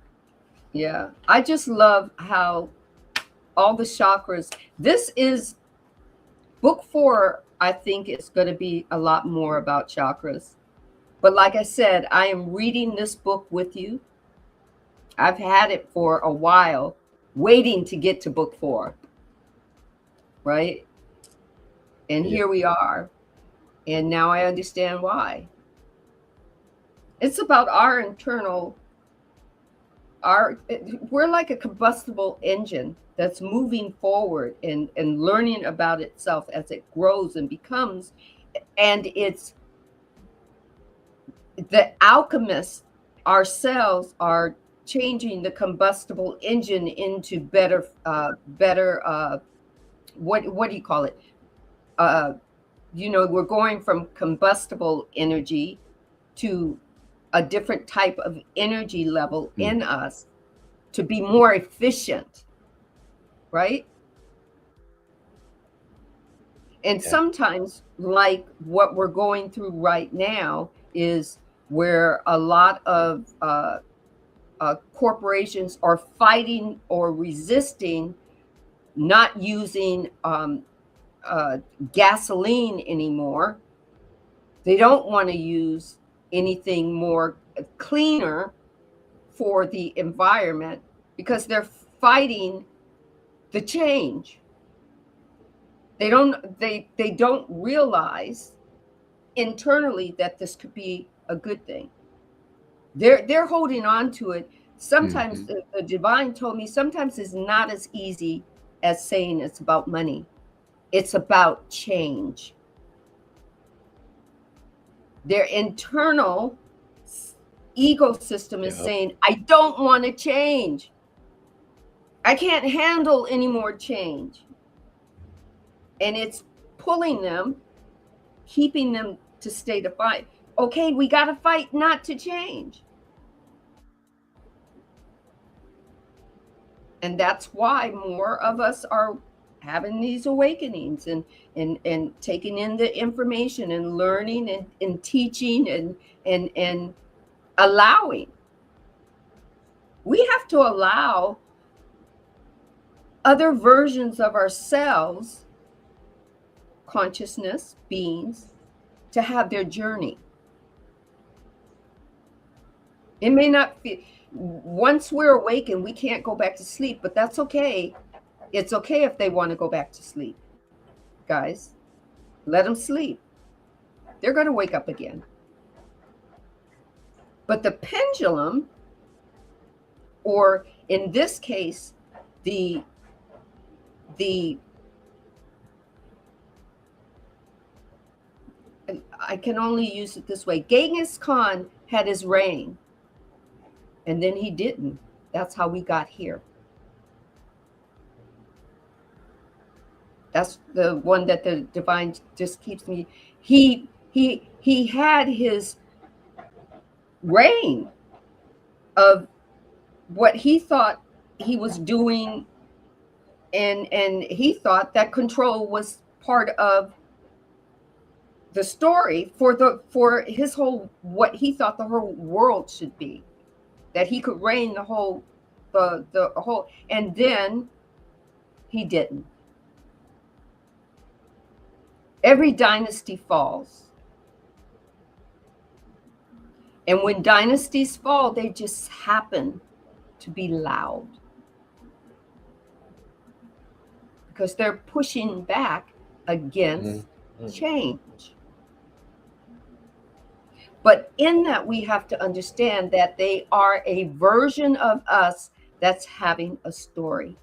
I just love how all the chakras. This is book 4. I think it's going to be a lot more about chakras. But like I said, I am reading this book with you. I've had it for a while, waiting to get to book 4. Right? And here we are. And now I understand why. It's about our internal, we're like a combustible engine that's moving forward and learning about itself as it grows and becomes. And it's the alchemists ourselves are changing the combustible engine into better, what do you call it? We're going from combustible energy to a different type of energy level in us to be more efficient, right? And sometimes, like what we're going through right now, is where a lot of corporations are fighting or resisting not using gasoline anymore. They don't want to use anything more cleaner for the environment because they're fighting the change. They don't realize internally that this could be a good thing. They're holding on to it. Sometimes the divine told me sometimes it's not as easy as saying it's about money. It's about change. Their internal ecosystem is saying, I don't want to change. I can't handle any more change. And it's pulling them, keeping them to stay to fight. Okay, we got to fight not to change. And that's why more of us are having these awakenings and taking in the information and learning and teaching and allowing. We have to allow other versions of ourselves, consciousness, beings, to have their journey. It may not feel, once we're awakened, we can't go back to sleep, but that's okay. It's okay if they want to go back to sleep. Guys, let them sleep. They're going to wake up again. But the pendulum, or in this case, the I can only use it this way. Genghis Khan had his reign, and then he didn't. That's how we got here. That's the one that the divine just keeps me. He had his reign of what he thought he was doing, and he thought that control was part of the story for his whole, what he thought the whole world should be, that he could reign the whole, the whole, and then he didn't. Every dynasty falls. And when dynasties fall, they just happen to be loud, because they're pushing back against change. But in that, we have to understand that they are a version of us that's having a story.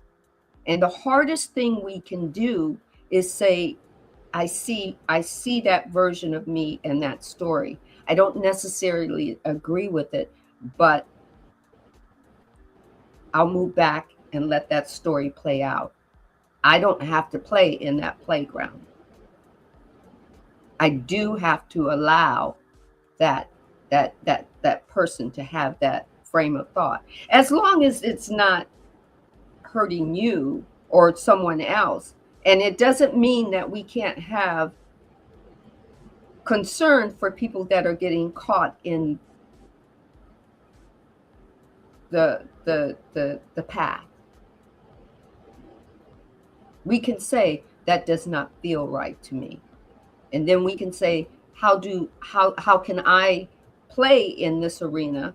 And the hardest thing we can do is say, I see that version of me and that story. I don't necessarily agree with it, but I'll move back and let that story play out. I don't have to play in that playground. I do have to allow that person to have that frame of thought, as long as it's not hurting you or someone else. And it doesn't mean that we can't have concern for people that are getting caught in the path. We can say that does not feel right to me, and then we can say, how can I play in this arena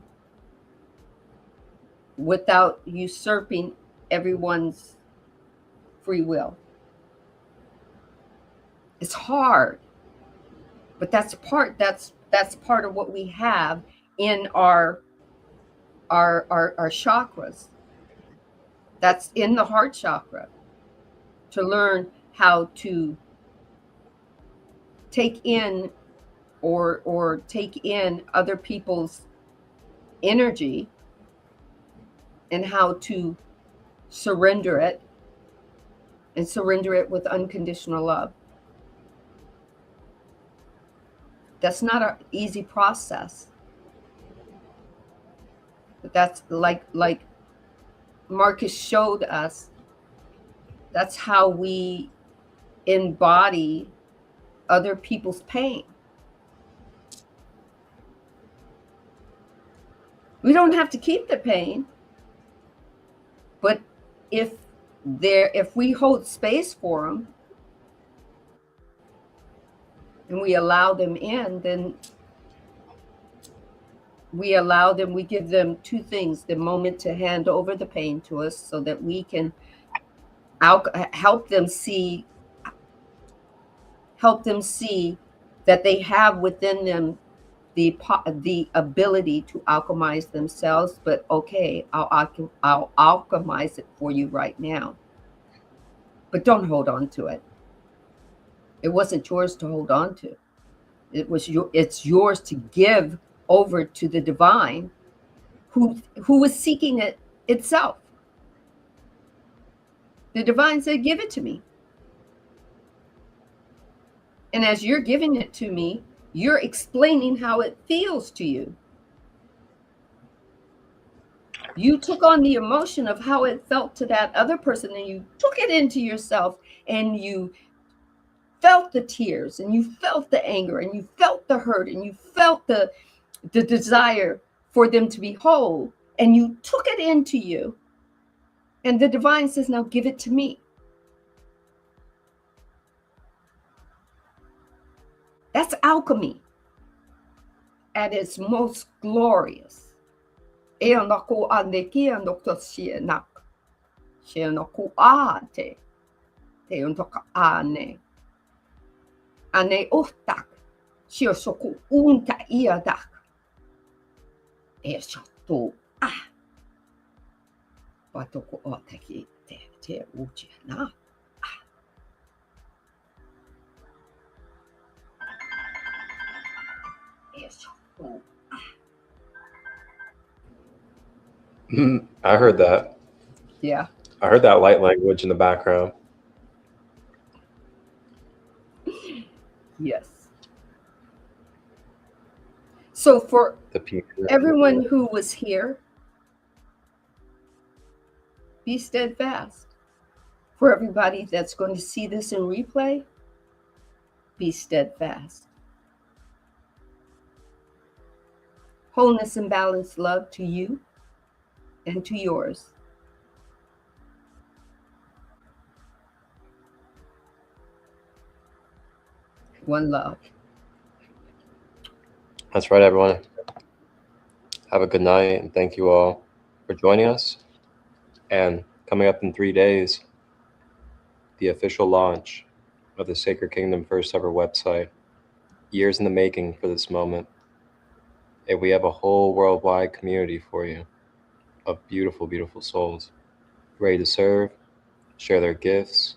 without usurping everyone's free will? It's hard, but that's part of what we have in our chakras. That's in the heart chakra, to learn how to take in or take in other people's energy, and how to surrender it, and surrender it with unconditional love. That's not an easy process, but that's like Marcus showed us, that's how we embody other people's pain. We don't have to keep the pain, but if we hold space for them and we allow them in, then we give them two things: the moment to hand over the pain to us, so that we can help them see that they have within them the ability to alchemize themselves. But okay, I'll alchemize it for you right now, but don't hold on to it. It wasn't yours to hold on to. It's yours to give over to the divine, who was seeking it itself. The divine said, give it to me. And as you're giving it to me, you're explaining how it feels to you. You took on the emotion of how it felt to that other person, and you took it into yourself, and you felt the tears, and you felt the anger, and you felt the hurt, and you felt the desire for them to be whole. and you took it into you, and the divine says, now give it to me. That's alchemy at its most glorious. E ana ko ane ki ano to sienak. Siano ko ate. Te untoka ane. Ane ohtak. Sio soku unta iadak. E soto a. Patoko otaki te uche na. I heard that. Yeah. I heard that light language in the background. Yes. So for The everyone who was here, be steadfast. For everybody that's going to see this in replay, be steadfast. Wholeness and balanced love to you and to yours. One love. That's right, everyone. Have a good night, and thank you all for joining us. And coming up in 3 days, the official launch of the Sacred Kingdom first ever website. Years in the making for this moment. And we have a whole worldwide community for you of beautiful, beautiful souls ready to serve, share their gifts,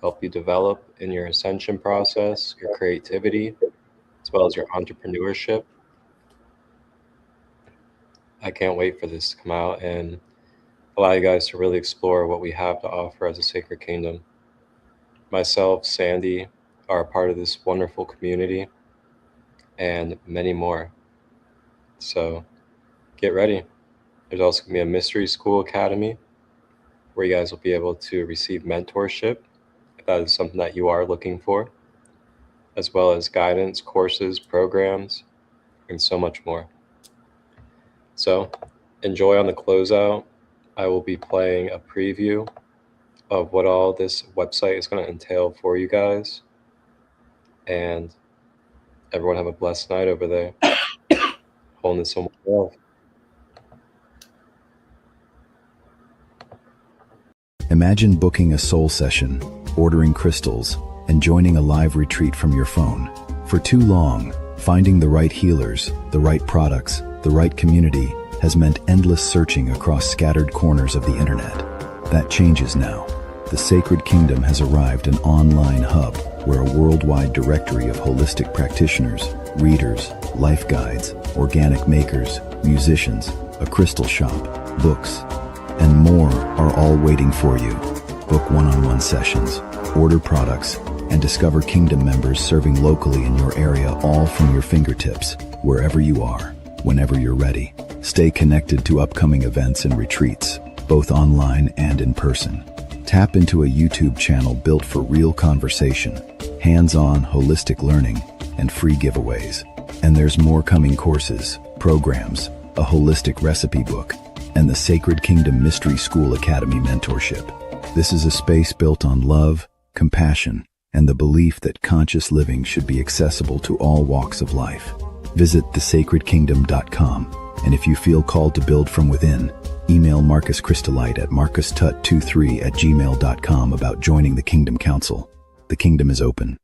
help you develop in your ascension process, your creativity, as well as your entrepreneurship. I can't wait for this to come out and allow you guys to really explore what we have to offer as a Sacred Kingdom. Myself, Sandee, are a part of this wonderful community, and many more. So get ready. There's also going to be a Mystery School Academy where you guys will be able to receive mentorship if that is something that you are looking for, as well as guidance, courses, programs, and so much more. So enjoy on the closeout. I will be playing a preview of what all this website is going to entail for you guys. And everyone have a blessed night over there. Wholeness and love. Imagine booking a soul session, ordering crystals, and joining a live retreat from your phone. For too long, finding the right healers, the right products, the right community has meant endless searching across scattered corners of the internet. That changes now. The Sacred Kingdom has arrived, an online hub where a worldwide directory of holistic practitioners, readers, life guides, organic makers, musicians, a crystal shop, books, and more are all waiting for you. Book one-on-one sessions, order products, and discover Kingdom members serving locally in your area, all from your fingertips, wherever you are, whenever you're ready. Stay connected to upcoming events and retreats, both online and in person. Tap into a YouTube channel built for real conversation, hands-on holistic learning, and free giveaways. And there's more coming: courses, programs, a holistic recipe book, and the Sacred Kingdom Mystery School Academy mentorship. This is a space built on love, compassion, and the belief that conscious living should be accessible to all walks of life. Visit thesacredkingdom.com, and if you feel called to build from within, email Marcus Christolight at marcustut23@gmail.com about joining the Kingdom Council. The Kingdom is open.